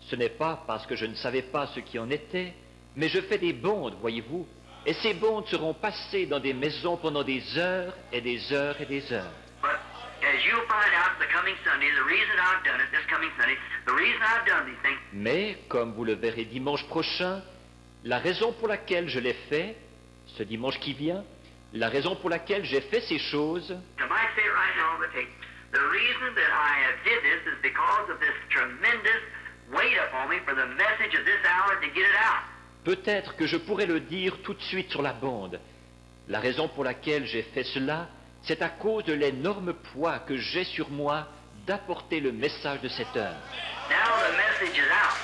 ce n'est pas parce que je ne savais pas ce qui en était, mais je fais des bondes, voyez-vous, et ces bondes seront passées dans des maisons pendant des heures et des heures et des heures. But as you'll find out the coming Sunday, the reason I've done it this coming Sunday, the reason I've done these things. Mais, comme vous le verrez dimanche prochain, la raison pour laquelle je l'ai fait, ce dimanche qui vient, la raison pour laquelle j'ai fait ces choses, I might say it right now on the tape. The reason that I have did this is because of this tremendous weight upon me for the message of this hour to get it out. peut-être que je pourrais le dire tout de suite sur la bande. La raison pour laquelle j'ai fait cela, c'est à cause de l'énorme poids que j'ai sur moi d'apporter le message de cette heure. Now the message is out.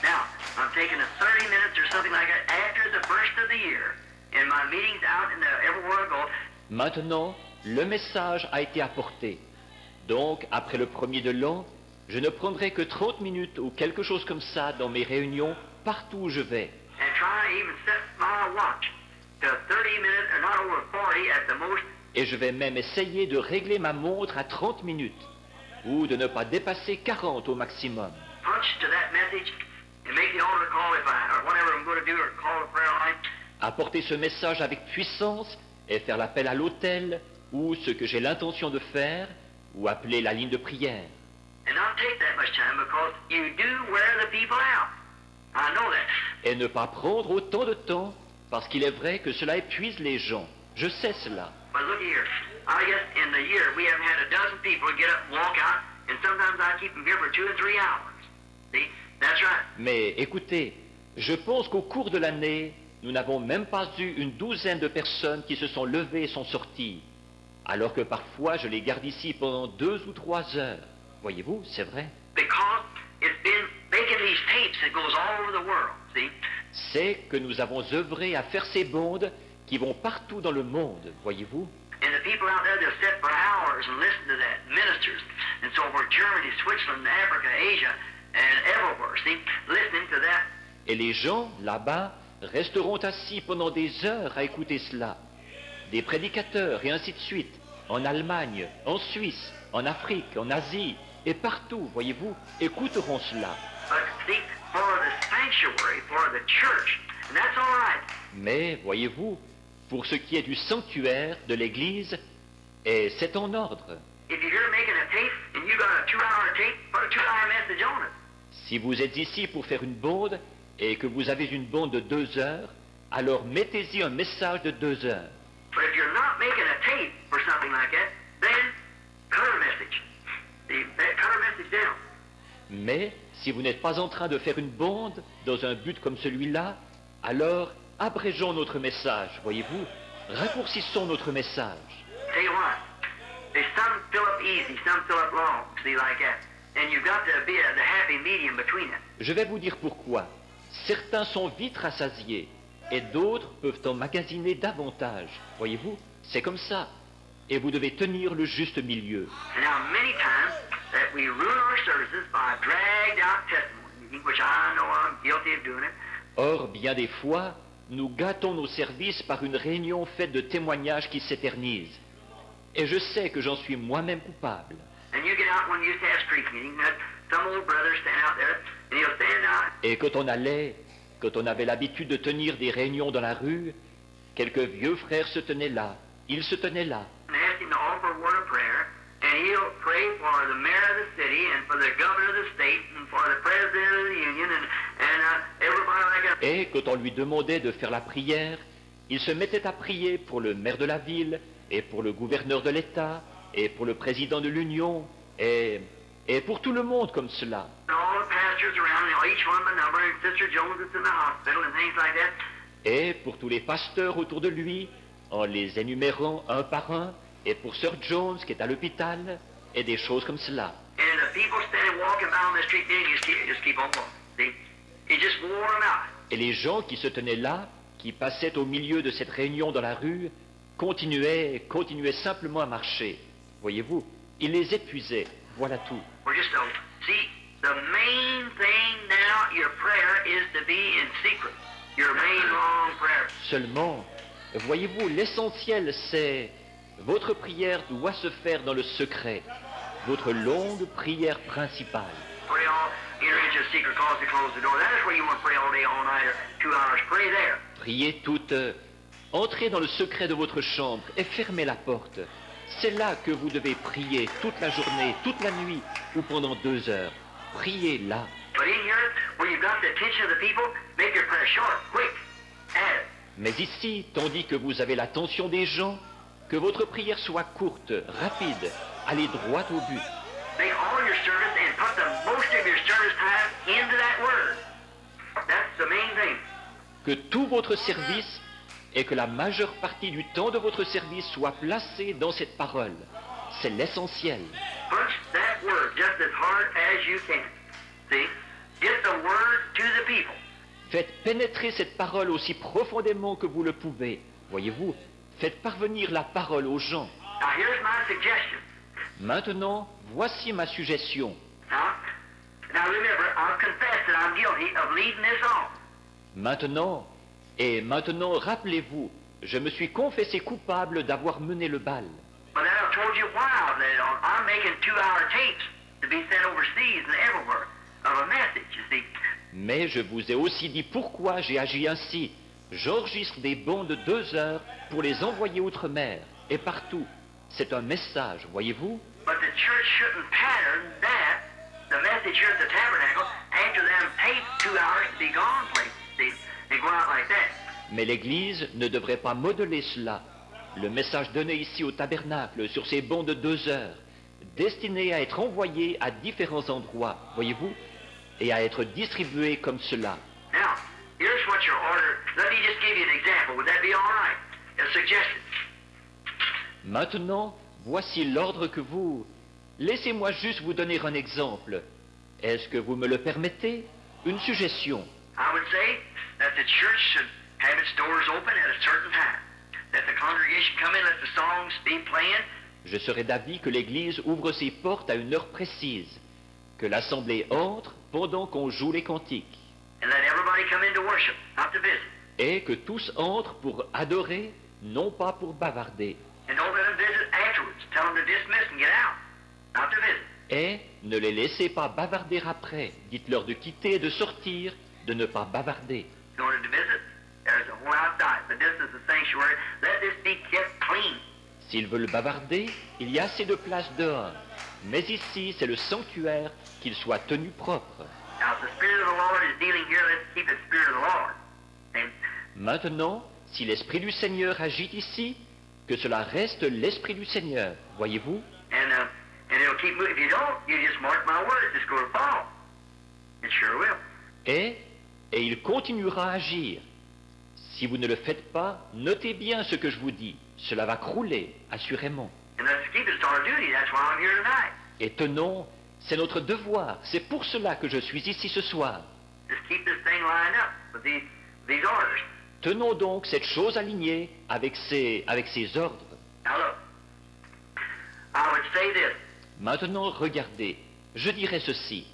Now, I'm taking a 30 minutes or something like that after the first of the year. In my meetings out in the everywhere I go. Maintenant, le message a été apporté. Donc, après le premier de l'an, je ne prendrai que 30 minutes ou quelque chose comme ça dans mes réunions partout où je vais. And try to even set my watch to 30 minutes or not over 40 at the most. Et je vais même essayer de régler ma montre à 30 minutes ou de ne pas dépasser 40 au maximum. Punch to that message and make the altar call if I, or whatever I'm going to do, or call a prayer line. Apporter ce message avec puissance et faire l'appel à l'autel ou ce que j'ai l'intention de faire ou appeler la ligne de prière. And not take that much time because you do wear the people out. I know that. Et ne pas prendre autant de temps parce qu'il est vrai que cela épuise les gens. Je sais cela. But look here. I guess in the year we haven't had a dozen people get up and walk out, and sometimes I keep them here for 2 and 3 hours. See? That's right. Mais écoutez, je pense qu'au cours de l'année, nous n'avons même pas eu une douzaine de personnes qui se sont levées et sont sorties. Alors que parfois, je les garde ici pendant 2 ou 3 heures. Voyez-vous, c'est vrai. Because it's been making these tapes that goes all over the world. See? C'est que nous avons œuvré à faire ces bandes qui vont partout dans le monde, voyez-vous. And the people out there, they'll sit for hours and listen to that. Ministers and so forth, Germany, Switzerland, Africa, Asia, and everywhere, see, listening to that. Et les gens, là-bas, resteront assis pendant des heures à écouter cela. Des prédicateurs et ainsi de suite, en Allemagne, en Suisse, en Afrique, en Asie, et partout, voyez-vous, écouteront cela. But see, for the sanctuary, for the church, and that's all right. Mais, voyez-vous, pour ce qui est du sanctuaire, de l'Église, et c'est en ordre. If you're here making a tape and you got a 2-hour tape, put a 2-hour message on it. Si vous êtes ici pour faire une bande, et que vous avez une bande de 2 heures, alors mettez-y un message de 2 heures. But if you're not making a tape for something like that, then cut a message. Cut a message down. Mais si vous n'êtes pas en train de faire une bande dans un but comme celui-là, alors abrégeons notre message, voyez-vous, raccourcissons notre message. Tell you what, there's some fill up easy, some fill up long, see, like that. And you've got to be the happy medium between it. Je vais vous dire pourquoi. Certains sont vite rassasiés et d'autres peuvent emmagasiner davantage. Voyez-vous, c'est comme ça. Et vous devez tenir le juste milieu. Now, many times that we ruin our services by dragged out testimony, which I know I'm guilty of doing it. Or, bien des fois, nous gâtons nos services par une réunion faite de témoignages qui s'éternisent. Et je sais que j'en suis moi-même coupable. And you get out when you used to have street meetings, and some old brother stand out there, and he'll stand out. Et quand on avait l'habitude de tenir des réunions dans la rue, quelques vieux frères se tenaient là, ils se tenaient là. And ask him to offer a word of prayer, and he'll pray for the mayor of the city, and for the governor of the state, and for the president of the union, and everybody like that. Et quand on lui demandait de faire la prière, il se mettait à prier pour le maire de la ville, et pour le gouverneur de l'État, et pour le président de l'Union, et pour tout le monde comme cela. Et pour tous les pasteurs autour de lui, en les énumérant un par un, et pour Sir Jones qui est à l'hôpital, et des choses comme cela. Et les gens qui se tenaient là, qui passaient au milieu de cette réunion dans la rue, continuaient simplement à marcher. Voyez-vous, il les épuisait, voilà tout. Seulement, voyez-vous, l'essentiel c'est, votre prière doit se faire dans le secret, votre longue prière principale. Priez toutes, entrez dans le secret de votre chambre et fermez la porte. C'est là que vous devez prier toute la journée, toute la nuit ou pendant 2 heures. Priez là. Mais ici, tandis que vous avez l'attention des gens, que votre prière soit courte, rapide, allez droit au but. Que tout votre service et que la majeure partie du temps de votre service soit placé dans cette parole. C'est l'essentiel. Faites pénétrer cette parole aussi profondément que vous le pouvez. Voyez-vous, faites parvenir la parole aux gens. Maintenant, voici ma suggestion. Maintenant, rappelez-vous, je me suis confessé coupable d'avoir mené le bal. Mais je vous ai aussi dit pourquoi j'ai agi ainsi. J'enregistre des bons de 2 heures pour les envoyer outre-mer et partout. C'est un message, voyez-vous? Mais l'Église ne devrait pas modeler cela. Le message donné ici au tabernacle sur ces bons de 2 heures, destiné à être envoyé à différents endroits, voyez-vous, et à être distribué comme cela. Maintenant, voici l'ordre que vous... Laissez-moi juste vous donner un exemple. Est-ce que vous me le permettez? Une suggestion. Je serais d'avis que l'Église ouvre ses portes à une heure précise, que l'Assemblée entre pendant qu'on joue les cantiques, et que tous entrent pour adorer, non pas pour bavarder. Et ne les laissez pas bavarder après. Dites-leur de quitter et de sortir, de ne pas bavarder. S'ils veulent bavarder, il y a assez de place dehors. Mais ici, c'est le sanctuaire, qu'il soit tenu propre. Maintenant, si l'Esprit du Seigneur agit ici, que cela reste l'Esprit du Seigneur, voyez-vous? Et il continuera à agir. Si vous ne le faites pas, notez bien ce que je vous dis. Cela va crouler, assurément. Et tenons, c'est notre devoir. C'est pour cela que je suis ici ce soir. Tenons donc cette chose alignée avec ces ordres. Maintenant, regardez. Je dirais ceci.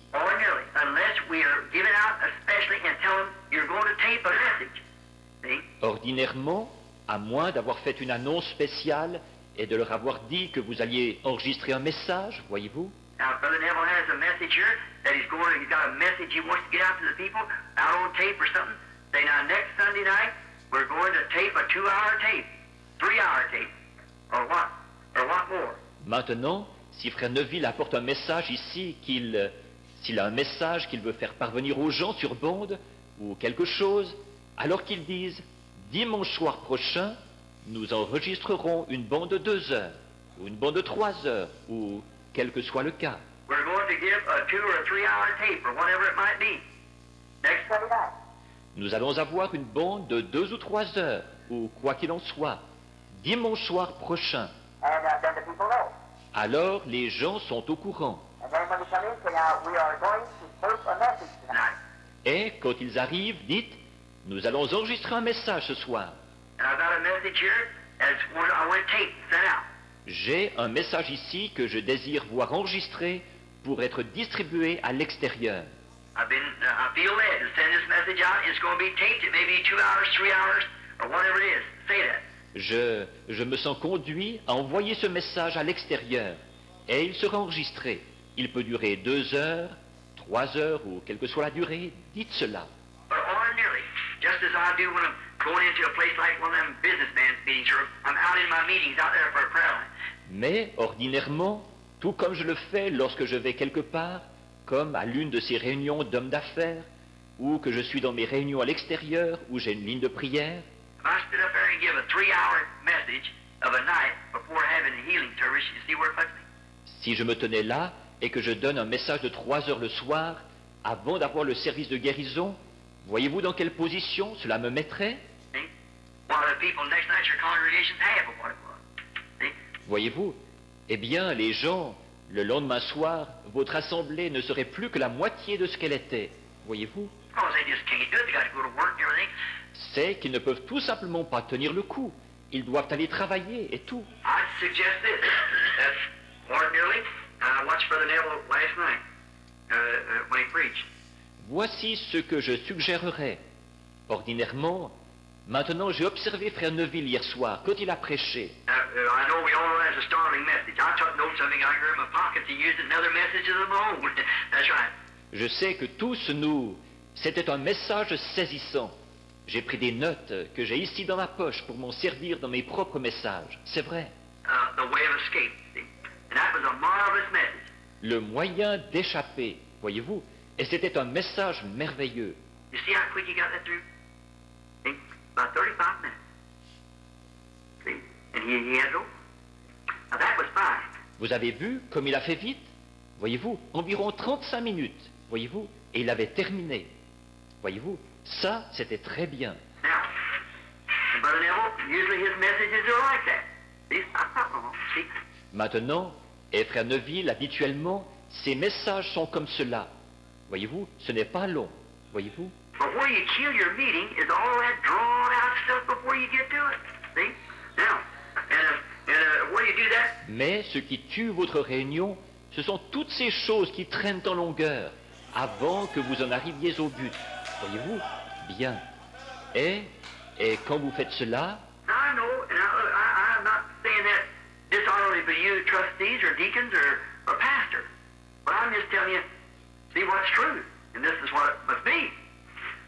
Ordinairement, à moins d'avoir fait une annonce spéciale et de leur avoir dit que vous alliez enregistrer un message, voyez-vous? Maintenant, si Frère Neville apporte un message ici, s'il a un message qu'il veut faire parvenir aux gens sur bande, ou quelque chose, alors qu'ils disent, dimanche soir prochain, nous enregistrerons une bande de 2 heures, ou une bande de 3 heures, ou quel que soit le cas. Nous allons avoir une bande de 2 ou 3 heures, ou quoi qu'il en soit, dimanche soir prochain. Alors les gens sont au courant. Et quand ils arrivent, dites, nous allons enregistrer un message ce soir. J'ai un message ici que je désire voir enregistré pour être distribué à l'extérieur. Je me sens conduit à envoyer ce message à l'extérieur et il sera enregistré. Il peut durer 2 heures, 3 heures ou quelle que soit la durée. Dites cela. Mais ordinairement, tout comme je le fais lorsque je vais quelque part, comme à l'une de ces réunions d'hommes d'affaires, ou que je suis dans mes réunions à l'extérieur, où j'ai une ligne de prière, si je me tenais là et que je donne un message de 3 heures le soir, avant d'avoir le service de guérison, voyez-vous dans quelle position cela me mettrait? Voyez-vous? Eh bien, les gens, le lendemain soir, votre assemblée ne serait plus que la moitié de ce qu'elle était. Voyez-vous? C'est qu'ils ne peuvent tout simplement pas tenir le coup. Ils doivent aller travailler et tout. Voici ce que je suggérerais. Ordinairement, maintenant j'ai observé Frère Neville hier soir, quand il a prêché. Je sais que tous nous, c'était un message saisissant. J'ai pris des notes que j'ai ici dans ma poche pour m'en servir dans mes propres messages. C'est vrai. Le moyen d'échapper, voyez-vous, et c'était un message merveilleux. Vous avez vu comme il a fait vite? Voyez-vous, environ 35 minutes, voyez-vous, et il avait terminé. Voyez-vous, ça, c'était très bien. Maintenant, et Frère Neville, habituellement, ses messages sont comme cela. Voyez-vous, ce n'est pas long. Voyez-vous? Mais ce qui tue votre réunion, ce sont toutes ces choses qui traînent en longueur avant que vous en arriviez au but. Voyez-vous? Bien. Et quand vous faites cela,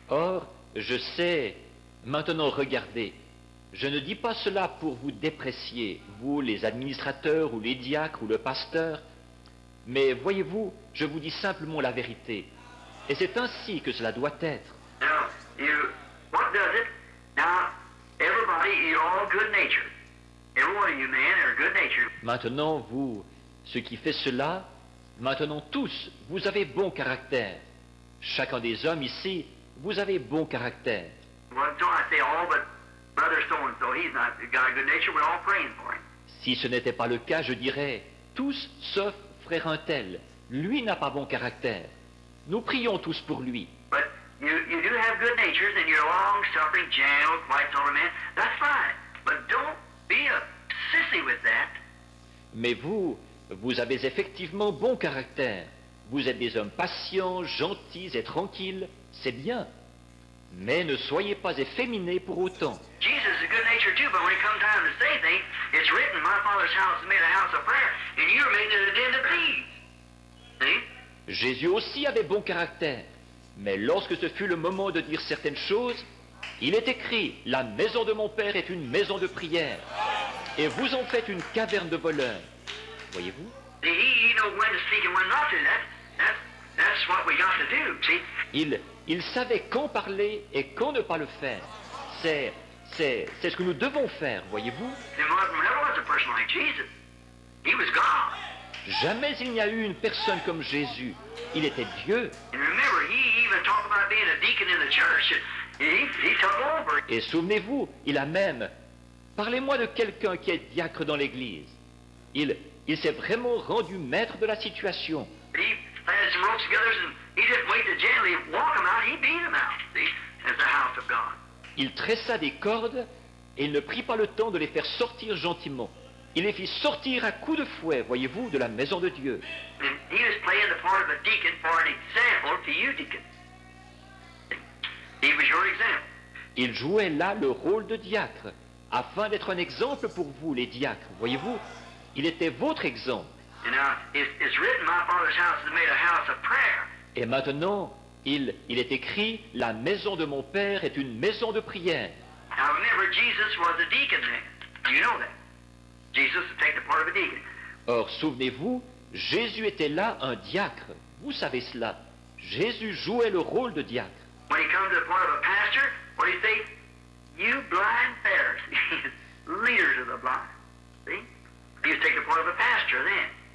or, je sais, maintenant regardez, je ne dis pas cela pour vous déprécier, vous les administrateurs ou les diacres ou le pasteur, mais voyez-vous, je vous dis simplement la vérité. Et c'est ainsi que cela doit être. Maintenant, vous, ceux qui faites cela, maintenant tous, vous avez bon caractère. Chacun des hommes ici, vous avez bon caractère. Si ce n'était pas le cas, je dirais tous sauf frère un tel. Lui n'a pas bon caractère. Nous prions tous pour lui. Mais vous avez effectivement bon caractère. Vous êtes des hommes patients, gentils et tranquilles, c'est bien. Mais ne soyez pas efféminés pour autant. Jésus aussi avait bon caractère. Mais lorsque ce fut le moment de dire certaines choses, il est écrit, la maison de mon Père est une maison de prière. Et vous en faites une caverne de voleurs. Voyez-vous? Il savait quand parler et quand ne pas le faire. C'est ce que nous devons faire, voyez-vous? Jamais il n'y a eu une personne comme Jésus. Il était Dieu. Et souvenez-vous, il a même... Parlez-moi de quelqu'un qui est diacre dans l'Église. Il s'est vraiment rendu maître de la situation. Il tressa des cordes et il ne prit pas le temps de les faire sortir gentiment. Il les fit sortir à coups de fouet, voyez-vous, de la maison de Dieu. Il jouait là le rôle de diacre, afin d'être un exemple pour vous, les diacres, voyez-vous. Il était votre exemple. Et maintenant, il est écrit, la maison de mon Père est une maison de prière. Or, souvenez-vous, Jésus était là un diacre. Vous savez cela. Jésus jouait le rôle de diacre.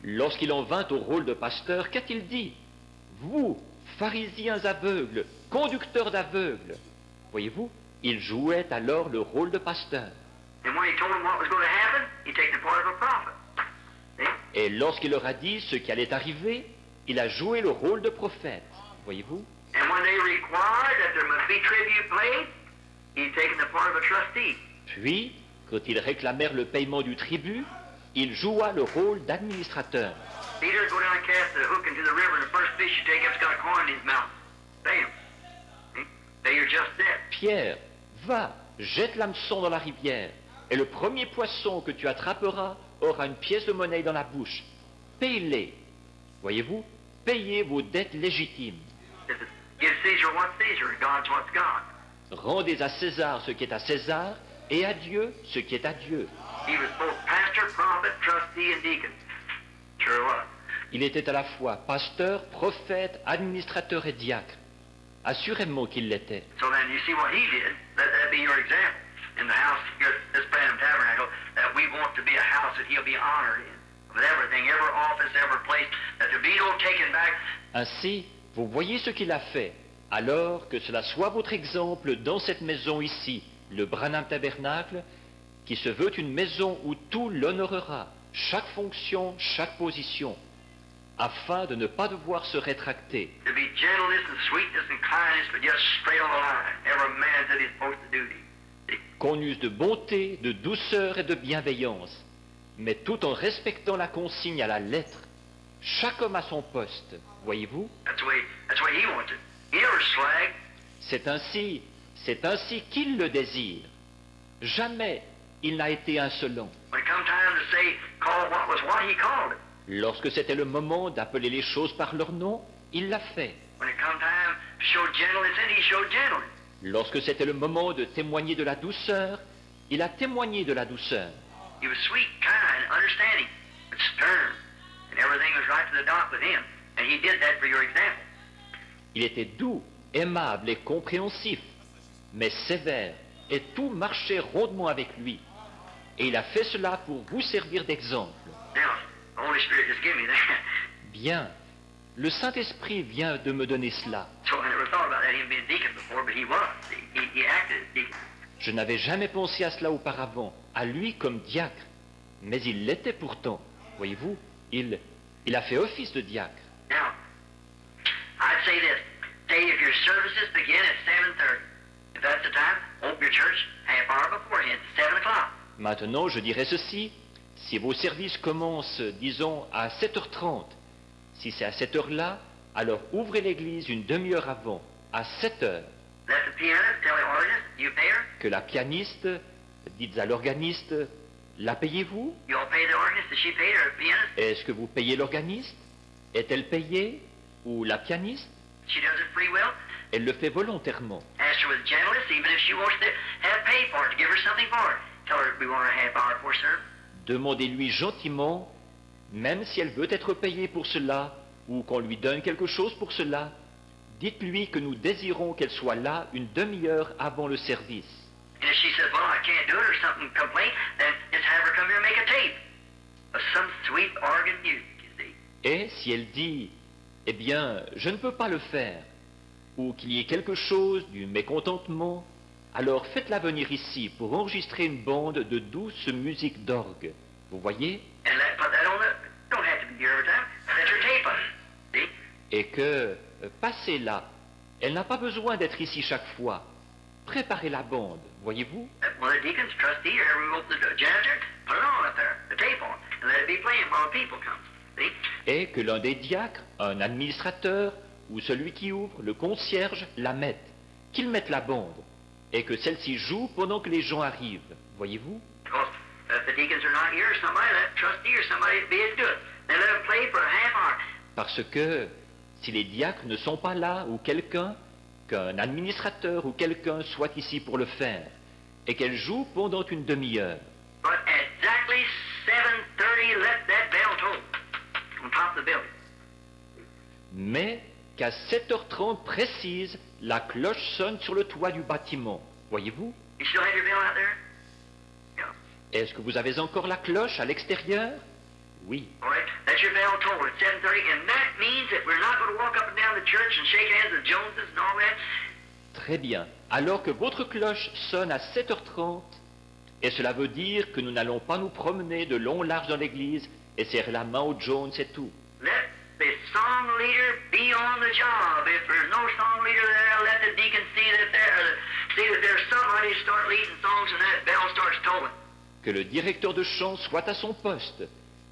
Lorsqu'il en vint au rôle de pasteur, qu'a-t-il dit? Vous, pharisiens aveugles, conducteurs d'aveugles. Voyez-vous, il jouait alors le rôle de pasteur. Et lorsqu'il leur a dit ce qui allait arriver, il a joué le rôle de prophète. Voyez-vous? Puis, quand ils réclamèrent le paiement du tribut, il joua le rôle d'administrateur. Pierre, va, jette l'hameçon dans la rivière, et le premier poisson que tu attraperas aura une pièce de monnaie dans la bouche. Paye-les. Voyez-vous, payez vos dettes légitimes. Rendez à César ce qui est à César, et à Dieu ce qui est à Dieu. Il était à la fois pasteur, prophète, administrateur et diacre. Assurément qu'il l'était. Ainsi, vous voyez ce qu'il a fait. Alors que cela soit votre exemple dans cette maison ici, le Branham Tabernacle, qui se veut une maison où tout l'honorera, chaque fonction, chaque position, afin de ne pas devoir se rétracter. Qu'on use de bonté, de douceur et de bienveillance, mais tout en respectant la consigne à la lettre. Chaque homme à son poste, voyez-vous? C'est ainsi qu'il le désire. Jamais il n'a été insolent. Lorsque c'était le moment d'appeler les choses par leur nom, il l'a fait. Lorsque c'était le moment de témoigner de la douceur, il a témoigné de la douceur. Il était doux, aimable et compréhensif, mais sévère, et tout marchait rondement avec lui. Et il a fait cela pour vous servir d'exemple. Bien, le Saint-Esprit vient de me donner cela. Je n'avais jamais pensé à cela auparavant, à lui comme diacre, mais il l'était pourtant. Voyez-vous, il a fait office de diacre. Maintenant, je dirais ceci, si vos services commencent, disons, à 7h30, si c'est à cette heure-là, alors ouvrez l'église une demi-heure avant, à 7h. Que la pianiste, dites à l'organiste, la payez-vous? Est-ce que vous payez l'organiste? Est-elle payée? Ou la pianiste? Elle le fait volontairement. Demandez-lui gentiment, même si elle veut être payée pour cela, ou qu'on lui donne quelque chose pour cela, dites-lui que nous désirons qu'elle soit là une demi-heure avant le service. Et si elle dit, eh bien, je ne peux pas le faire, ou qu'il y ait quelque chose du mécontentement, alors faites-la venir ici pour enregistrer une bande de douce musique d'orgue. Vous voyez? Et que, passez là. Elle n'a pas besoin d'être ici chaque fois. Préparez la bande, voyez-vous? Et que l'un des diacres, un administrateur, ou celui qui ouvre, le concierge, la mette. Qu'il mette la bande. Et que celle-ci joue pendant que les gens arrivent, voyez-vous? Parce que si les diacres ne sont pas là, ou quelqu'un, qu'un administrateur ou quelqu'un soit ici pour le faire, et qu'elle joue pendant une demi-heure. Mais qu'à 7h30 précise, la cloche sonne sur le toit du bâtiment. Voyez-vous? Est-ce que vous avez encore la cloche à l'extérieur? Oui. Très bien. Alors que votre cloche sonne à 7h30, et cela veut dire que nous n'allons pas nous promener de long large dans l'église et serrer la main aux Jones et tout. Que le directeur de chant soit à son poste.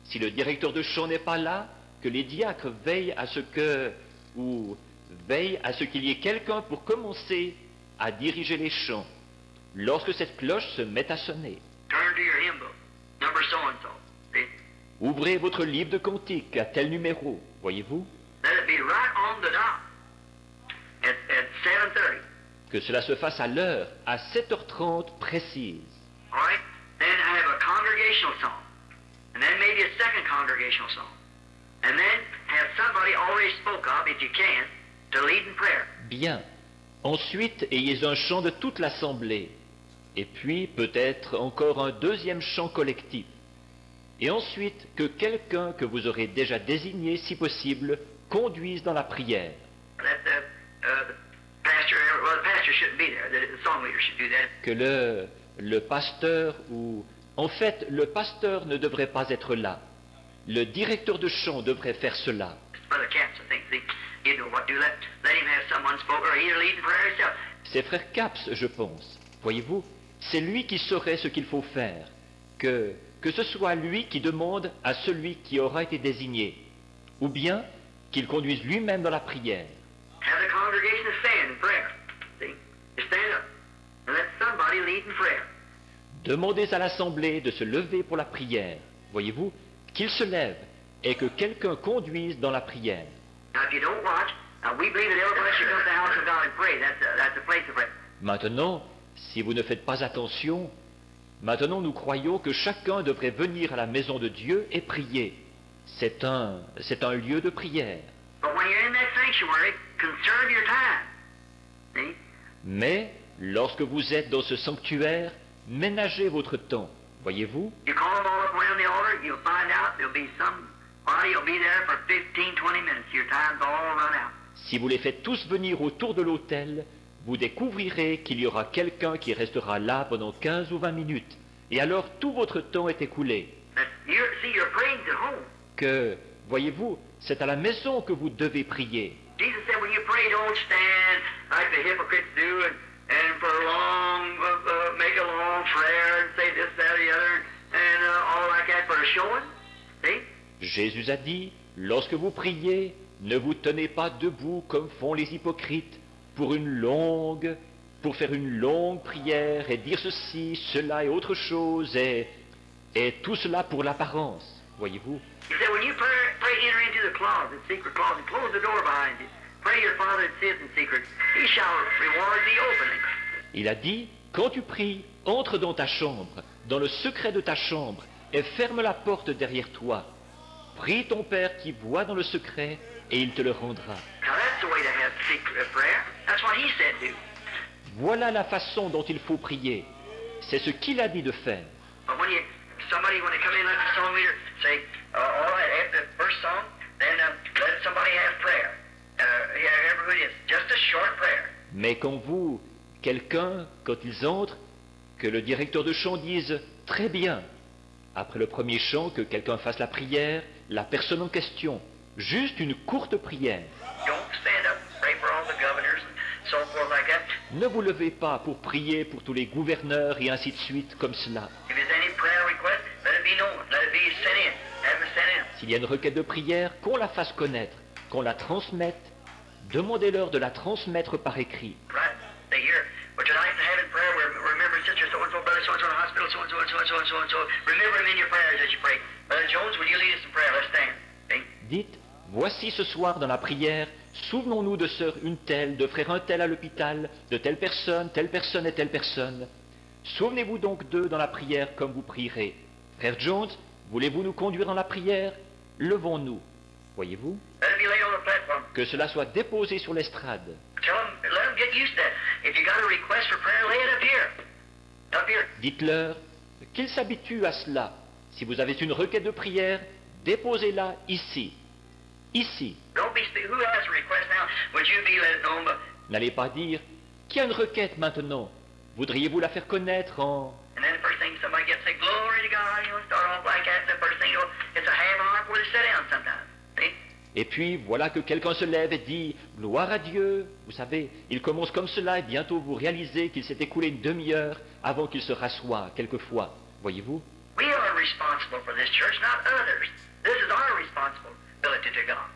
Si le directeur de chant n'est pas là, que les diacres veillent à ce qu'il y ait quelqu'un pour commencer à diriger les chants. Lorsque cette cloche se met à sonner. Ouvrez votre livre de cantiques à tel numéro, voyez-vous? Que cela se fasse à l'heure, à 7h30 précise. Bien. Ensuite, ayez un chant de toute l'assemblée. Et puis, peut-être encore un deuxième chant collectif. Et ensuite, que quelqu'un que vous aurez déjà désigné, si possible, conduise dans la prière. Que le pasteur ou... En fait, le pasteur ne devrait pas être là. Le directeur de chant devrait faire cela. C'est frère Capps, je pense. Voyez-vous, c'est lui qui saurait ce qu'il faut faire. Que ce soit lui qui demande à celui qui aura été désigné, ou bien qu'il conduise lui-même dans la prière. Demandez à l'assemblée de se lever pour la prière. Voyez-vous, qu'il se lève et que quelqu'un conduise dans la prière. Maintenant, si vous ne faites pas attention, maintenant nous croyons que chacun devrait venir à la maison de Dieu et prier. C'est un lieu de prière. Mais lorsque vous êtes dans ce sanctuaire, ménagez votre temps. Voyez-vous? You call them all up around the altar, you'll find out there'll be somebody who'll be there for 15, 20 minutes. Your time's all run out. Si vous les faites tous venir autour de l'autel, vous découvrirez qu'il y aura quelqu'un qui restera là pendant 15 ou 20 minutes. Et alors tout votre temps est écoulé. See, your praying's at home. Que, voyez-vous, c'est à la maison que vous devez prier. Jesus said when you pray, don't stand like the hypocrites do and for long, make a long prayer and say this, that, the other, and all like that for a showing. See? Jésus a dit, lorsque vous priez, ne vous tenez pas debout comme font les hypocrites pour faire une longue prière et dire ceci, cela et autre chose, et tout cela pour l'apparence, voyez-vous. He said, when you pray, enter into the closet, secret closet, close the door behind you. Pray your Father that sits in secret. He shall reward thee openly. Il a dit, quand tu pries, entre dans ta chambre, dans le secret de ta chambre, et ferme la porte derrière toi. Prie ton Père qui voit dans le secret, et il te le rendra. Now that's the way to have secret prayer. That's what he said do. Voilà la façon dont il faut prier. C'est ce qu'il a dit de faire. But when they come in like the song leader, say, all right, after the first song, then let somebody have prayer. Everybody is just a short prayer. Mais quand quand ils entrent, que le directeur de chant dise « Très bien », après le premier chant, que quelqu'un fasse la prière, la personne en question, juste une courte prière. Don't stand up and pray for all the governors and so forth like that. Ne vous levez pas pour prier pour tous les gouverneurs et ainsi de suite comme cela. If there's any prayer request, let it be known, let it be sent in, have it sent in. S'il y a une requête de prière, qu'on la fasse connaître, qu'on la transmette, demandez-leur de la transmettre par écrit. Right? They hear, but tonight in having prayer, remember sister so-and-so, brother so-and-so in the hospital, so-and-so, and so-and-so, and so-and-so. Remember him in your prayers as you pray. Brother Jones, will you lead us in prayer? Let's stand. See? Dites, voici ce soir dans la prière, souvenons-nous de sœur une telle, de frère un tel à l'hôpital, de telle personne et telle personne. Souvenez-vous donc d'eux dans la prière comme vous prierez. Frère Jones, voulez-vous nous conduire dans la prière? Levons-nous. Voyez-vous? Let it be laid on the platform. Que cela soit déposé sur l'estrade. Tell them, let them get used to that. If you got a request for prayer, lay it up here. Up here. Dites-leur qu'ils s'habituent à cela. Si vous avez une requête de prière, déposez-la ici. Ici. Don't be who has a request now? Would you be let it known? But N'allez pas dire, qui a une requête maintenant? Voudriez-vous la faire connaître en... and then the first thing somebody gets say, glory to God, start off like that, and the first thing it's a half hour before they sit down sometimes. See? Et puis, voilà que quelqu'un se lève et dit « Gloire à Dieu !» Vous savez, il commence comme cela et bientôt vous réalisez qu'il s'est écoulé une demi-heure avant qu'il se rassoie, quelquefois. Voyez-vous? We are responsible for this church, not others. This is our responsibility to God.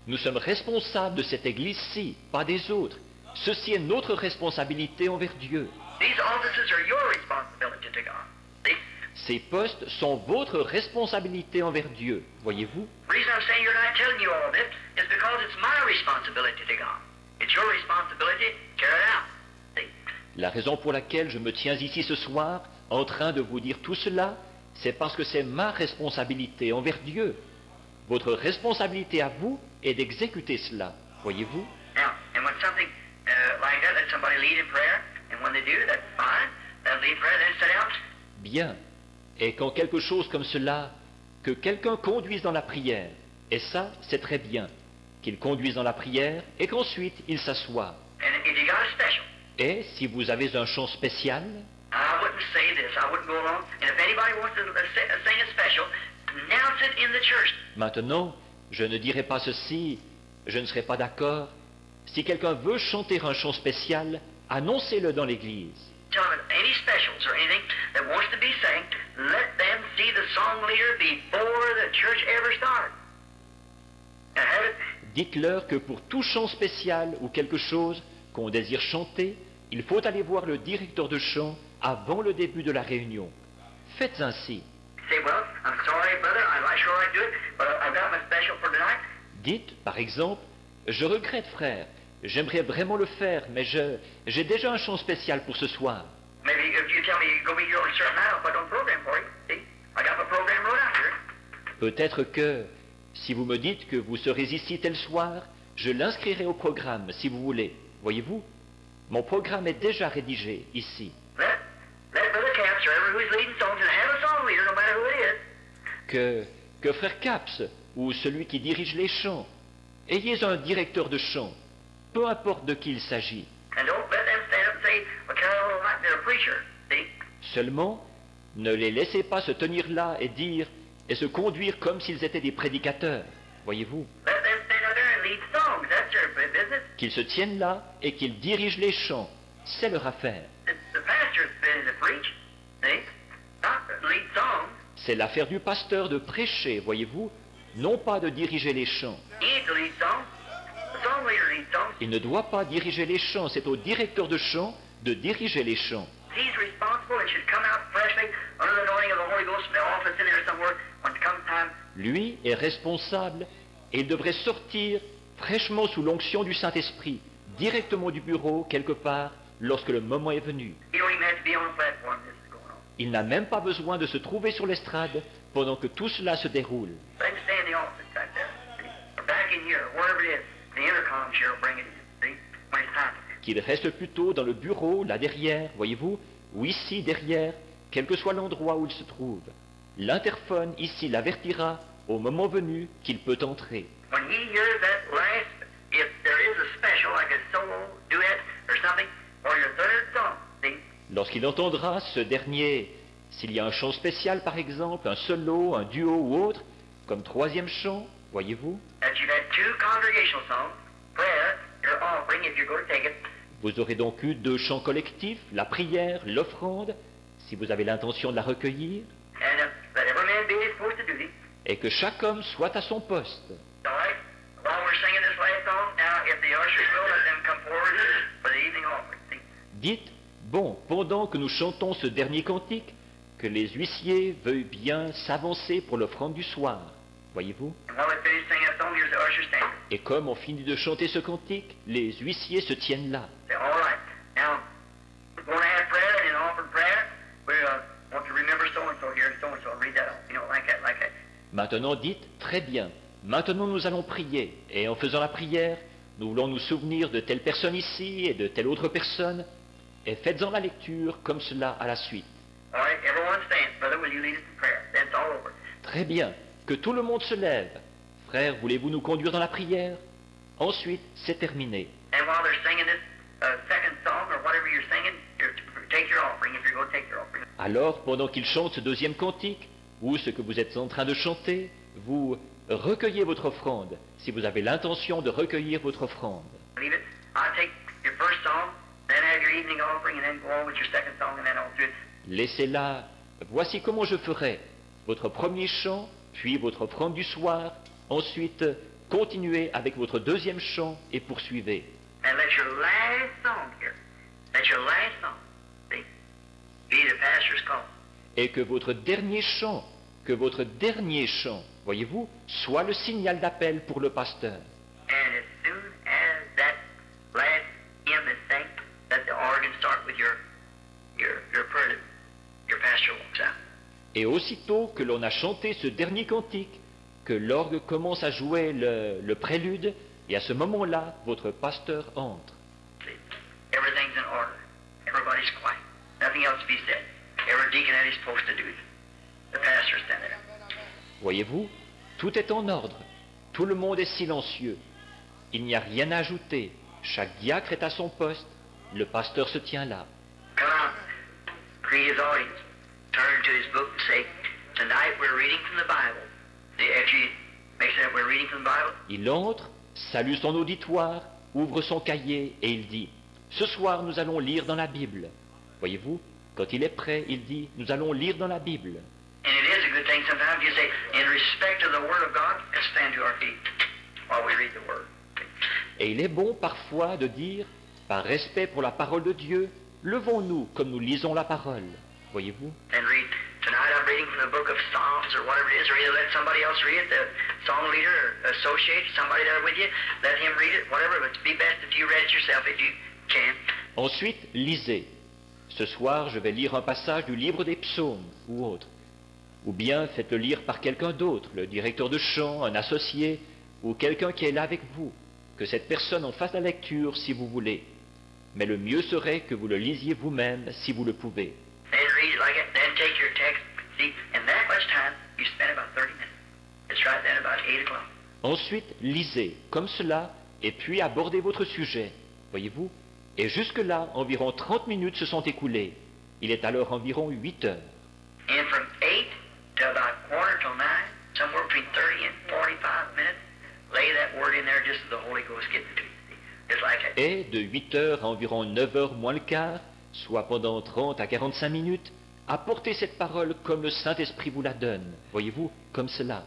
Nous sommes responsables de cette église-ci, pas des autres. Ceci est notre responsabilité envers Dieu. These offices are your responsibility to God. See? Ces postes sont votre responsabilité envers Dieu. Voyez-vous? The reason I'm saying you're not telling you all this is because it's my responsibility to God. It's your responsibility to carry it out. See? La raison pour laquelle je me tiens ici ce soir, en train de vous dire tout cela, c'est parce que c'est ma responsabilité envers Dieu. Votre responsabilité à vous est d'exécuter cela. Voyez-vous? Now, and when something like that, let somebody lead in prayer, and when they do, that's fine. They'll lead in prayer, then sit down. Bien. Et quand quelque chose comme cela, que quelqu'un conduise dans la prière, et ça, c'est très bien, qu'il conduise dans la prière, et qu'ensuite il s'assoit. And if you got a special, Et si vous avez un chant spécial, I wouldn't say this. I wouldn't go along. And if anybody wants to sing a special, announce it in the church. maintenant, je ne dirai pas ceci, je ne serai pas d'accord. Si quelqu'un veut chanter un chant spécial, annoncez-le dans l'église. Tell them any specials or anything that wants to be sang, let them see the song leader before the church ever starts. And have it. Dites-leur que pour tout chant spécial ou quelque chose qu'on désire chanter, il faut aller voir le directeur de chant avant le début de la réunion. Faites ainsi. Say, well, I'm sorry, brother, I sure like to do it, but I've got my special for tonight. Dites, par exemple, « Je regrette, frère, j'aimerais vraiment le faire, mais j'ai déjà un chant spécial pour ce soir. » Maybe if you tell me you're going to be here on a certain night, I'll put on program for you. See? I got my program wrote out here. Peut-être que, si vous me dites que vous serez ici tel soir, je l'inscrirai au programme, si vous voulez. Voyez-vous? Mon programme est déjà rédigé ici. Que Frère Capps ou celui qui dirige les chants, ayez un directeur de chant, peu importe de qui il s'agit. Seulement, ne les laissez pas se tenir là et dire et se conduire comme s'ils étaient des prédicateurs, voyez-vous. Qu'ils se tiennent là et qu'ils dirigent les chants, c'est leur affaire. C'est l'affaire du pasteur de prêcher, voyez-vous, non pas de diriger les chants. Il ne doit pas diriger les chants, c'est au directeur de chant de diriger les chants. Lui est responsable et il devrait sortir fraîchement sous l'onction du Saint-Esprit, directement du bureau, quelque part, lorsque le moment est venu. Il n'a même pas besoin de se trouver sur l'estrade pendant que tout cela se déroule. Qu'il reste plutôt dans le bureau, là derrière, voyez-vous, ou ici derrière, quel que soit l'endroit où il se trouve. L'interphone ici l'avertira au moment venu qu'il peut entrer. Lorsqu'il entendra ce dernier, s'il y a un chant spécial par exemple, un solo, un duo ou autre, comme troisième chant, voyez-vous, vous aurez donc eu 2 chants collectifs, la prière, l'offrande, si vous avez l'intention de la recueillir, et que chaque homme soit à son poste. Dites, bon, pendant que nous chantons ce dernier cantique, que les huissiers veuillent bien s'avancer pour l'offrande du soir, voyez-vous. Et comme on finit de chanter ce cantique, les huissiers se tiennent là. Maintenant dites, très bien, maintenant nous allons prier, et en faisant la prière, nous voulons nous souvenir de telle personne ici et de telle autre personne, et faites-en la lecture comme cela à la suite. Très bien, que tout le monde se lève. Frère, voulez-vous nous conduire dans la prière? Ensuite, c'est terminé. Alors, pendant qu'ils chantent ce deuxième cantique, ou ce que vous êtes en train de chanter, vous recueillez votre offrande, si vous avez l'intention de recueillir votre offrande. Laissez-la, voici comment je ferai. Votre premier chant, puis votre offrande du soir, ensuite continuez avec votre deuxième chant et poursuivez. Et que votre dernier chant, voyez-vous, soit le signal d'appel pour le pasteur. Et aussitôt que l'on a chanté ce dernier cantique, que l'orgue commence à jouer le prélude, et à ce moment-là, votre pasteur entre. Voyez-vous, tout est en ordre, tout le monde est silencieux, il n'y a rien à ajouter, chaque diacre est à son poste, le pasteur se tient là. Il entre, salue son auditoire, ouvre son cahier et il dit, « Ce soir nous allons lire dans la Bible. » Voyez-vous, quand il est prêt, il dit, « Nous allons lire dans la Bible. » Et il est bon parfois de dire, par respect pour la parole de Dieu, levons-nous comme nous lisons la parole. Voyez-vous? Ensuite, lisez. Ce soir, je vais lire un passage du livre des psaumes ou autre. Ou bien faites-le lire par quelqu'un d'autre, le directeur de chant, un associé, ou quelqu'un qui est là avec vous. Que cette personne en fasse la lecture si vous voulez. mais le mieux serait que vous le lisiez vous-même si vous le pouvez. Ensuite, lisez comme cela et puis abordez votre sujet, voyez-vous. Et jusque-là, environ 30 minutes se sont écoulées. Il est alors environ 8 heures. Et de 8 heures à environ 9 heures moins le quart, soit pendant 30 à 45 minutes, apportez cette parole comme le Saint-Esprit vous la donne, voyez-vous, comme cela.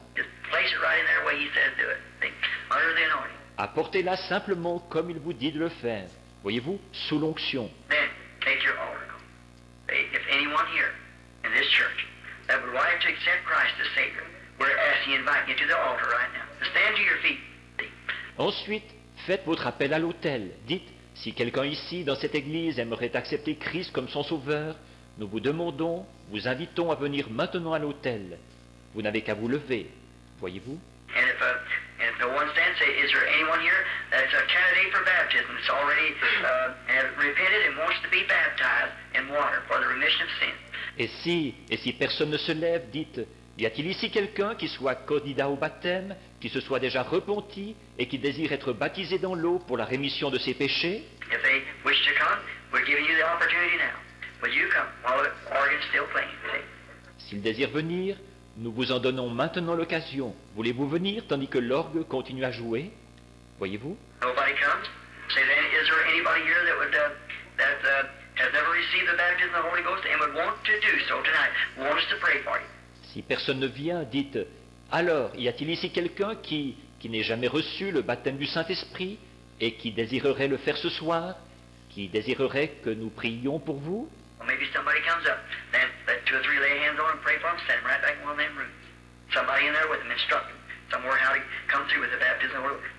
Apportez-la simplement comme il vous dit de le faire, voyez-vous, sous l'onction. Ensuite, faites votre appel à l'autel. Dites, si quelqu'un ici, dans cette église, aimerait accepter Christ comme son sauveur, nous vous demandons, vous invitons à venir maintenant à l'autel. Vous n'avez qu'à vous lever, voyez-vous. Et si personne ne se lève, dites, y a-t-il ici quelqu'un qui soit candidat au baptême, qui se soit déjà repenti et qui désire être baptisé dans l'eau pour la rémission de ses péchés? S'il désire venir, nous vous en donnons maintenant l'occasion. Voulez-vous venir tandis que l'orgue continue à jouer? Voyez-vous? Si personne ne vient, dites, alors, y a-t-il ici quelqu'un qui n'ait jamais reçu le baptême du Saint-Esprit et qui désirerait le faire ce soir, qui désirerait que nous prions pour vous?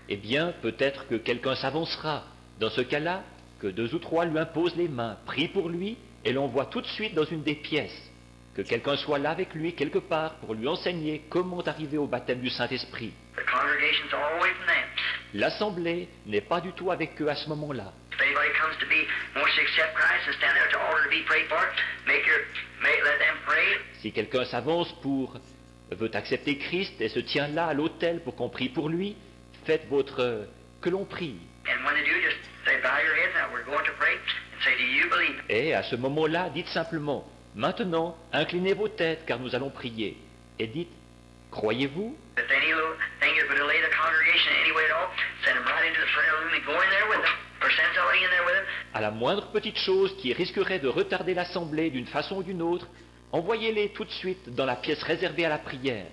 Eh bien, peut-être que quelqu'un s'avancera. Dans ce cas-là, que 2 ou 3 lui imposent les mains, prient pour lui et l'envoient tout de suite dans une des pièces. Que quelqu'un soit là avec lui quelque part pour lui enseigner comment arriver au baptême du Saint-Esprit. L'assemblée n'est pas du tout avec eux à ce moment-là. Si quelqu'un s'avance veut accepter Christ et se tient là à l'autel pour qu'on prie pour lui, faites que l'on prie. Et à ce moment-là, dites simplement, maintenant, inclinez vos têtes car nous allons prier. Et dites, croyez-vous? À la moindre petite chose qui risquerait de retarder l'assemblée d'une façon ou d'une autre, envoyez-les tout de suite dans la pièce réservée à la prière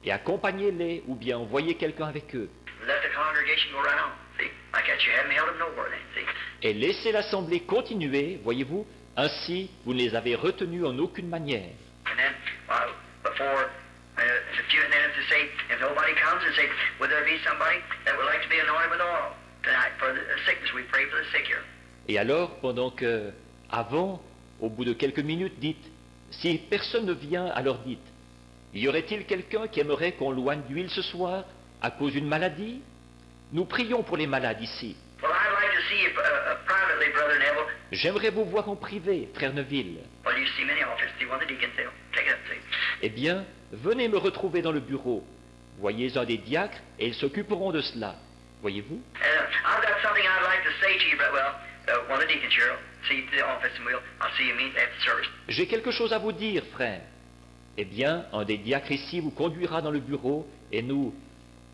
et accompagnez-les ou bien envoyez quelqu'un avec eux. Et laissez l'assemblée continuer, voyez-vous, ainsi vous ne les avez retenus en aucune manière. Et alors, au bout de quelques minutes, dites, si personne ne vient, alors dites, y aurait-il quelqu'un qui aimerait qu'on loigne d'huile ce soir à cause d'une maladie? Nous prions pour les malades ici. J'aimerais vous voir en privé, frère Neville. Eh bien, venez me retrouver dans le bureau. Voyez un des diacres et ils s'occuperont de cela. Voyez-vous? J'ai quelque chose à vous dire, frère. Eh bien, un des diacres ici vous conduira dans le bureau et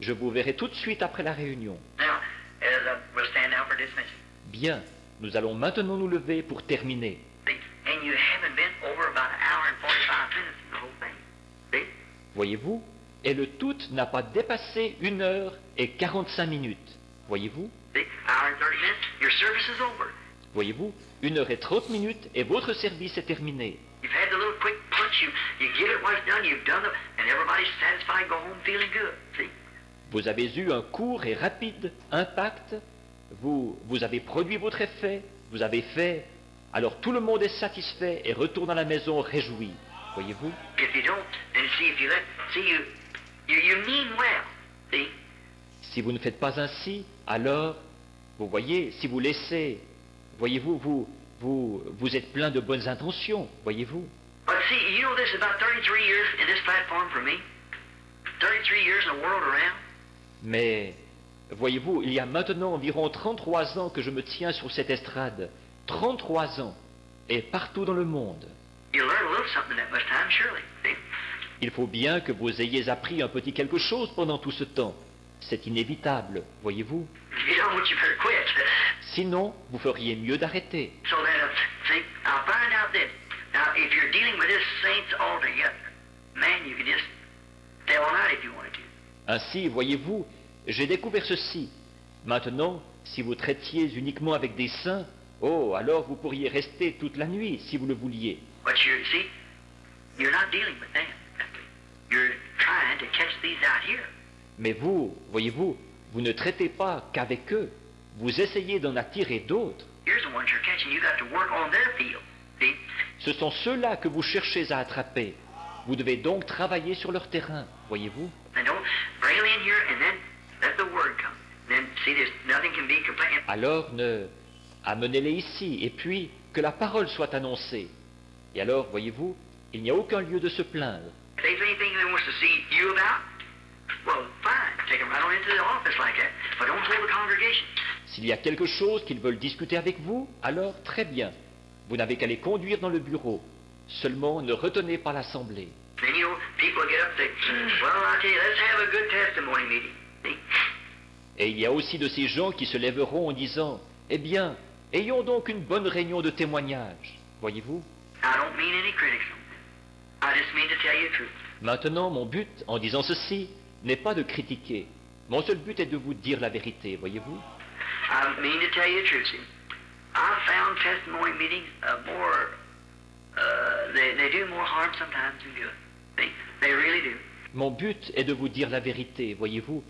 je vous verrai tout de suite après la réunion. Bien, nous allons maintenant nous lever pour terminer. Voyez-vous? Et le tout n'a pas dépassé 1 heure et 45 minutes. Voyez-vous? Voyez-vous? 1 heure et 30 minutes et votre service est terminé. Vous avez eu un court et rapide impact. Vous avez produit votre effet. Vous avez fait. Alors tout le monde est satisfait et retourne à la maison réjoui. Voyez-vous? Si vous ne faites pas ainsi, alors, vous voyez, si vous laissez voyez-vous, vous êtes plein de bonnes intentions, voyez-vous. But see, you know this is about 33 years in this platform for me. 33 years in the world around. Mais, voyez-vous, il y a maintenant environ 33 ans que je me tiens sur cette estrade. 33 ans, et partout dans le monde. You learn a little something in that much time, surely. See? Il faut bien que vous ayez appris un petit quelque chose pendant tout ce temps. C'est inévitable, voyez-vous. If you don't, you better quit. Sinon, vous feriez mieux d'arrêter. So then, see, I'll find out that now if you're dealing with this saints altogether, man, you can just stay all night if you wanted to. Ainsi, voyez-vous, j'ai découvert ceci. Maintenant, si vous traitiez uniquement avec des saints, oh, alors vous pourriez rester toute la nuit si vous le vouliez. But you see, you're not dealing with them. You're trying to catch these out here. Mais vous, voyez-vous, vous ne traitez pas qu'avec eux. Vous essayez d'en attirer d'autres. Here's the ones you're catching. You got to work on their field. See? Ce sont ceux-là que vous cherchez à attraper. Vous devez donc travailler sur leur terrain, voyez-vous. And don't bring them in here and then let the word come. Then see, there's nothing can be complained. Alors, amenez-les ici, et puis que la parole soit annoncée. Et alors, voyez-vous, il n'y a aucun lieu de se plaindre. If there's anything they wants to see you about, well, fine. Take them right on into the office like that. But don't hold the congregation. S'il y a quelque chose qu'ils veulent discuter avec vous, alors très bien. Vous n'avez qu'à les conduire dans le bureau. Seulement, ne retenez pas l'assemblée. Then, you know, people get up and say, well, I'll tell you, let's have a good testimony meeting. See? Et il y a aussi de ces gens qui se lèveront en disant, eh bien, ayons donc une bonne réunion de témoignage. Voyez-vous? I don't mean any criticism. I just mean to tell you the truth. Maintenant, mon but, en disant ceci, n'est pas de critiquer. Mon seul but est de vous dire la vérité, voyez-vous? I mean to tell you the truth. See, I've found testimony meetings they do more harm sometimes than good. They really do. Mon but est de vous dire la vérité, voyez-vous.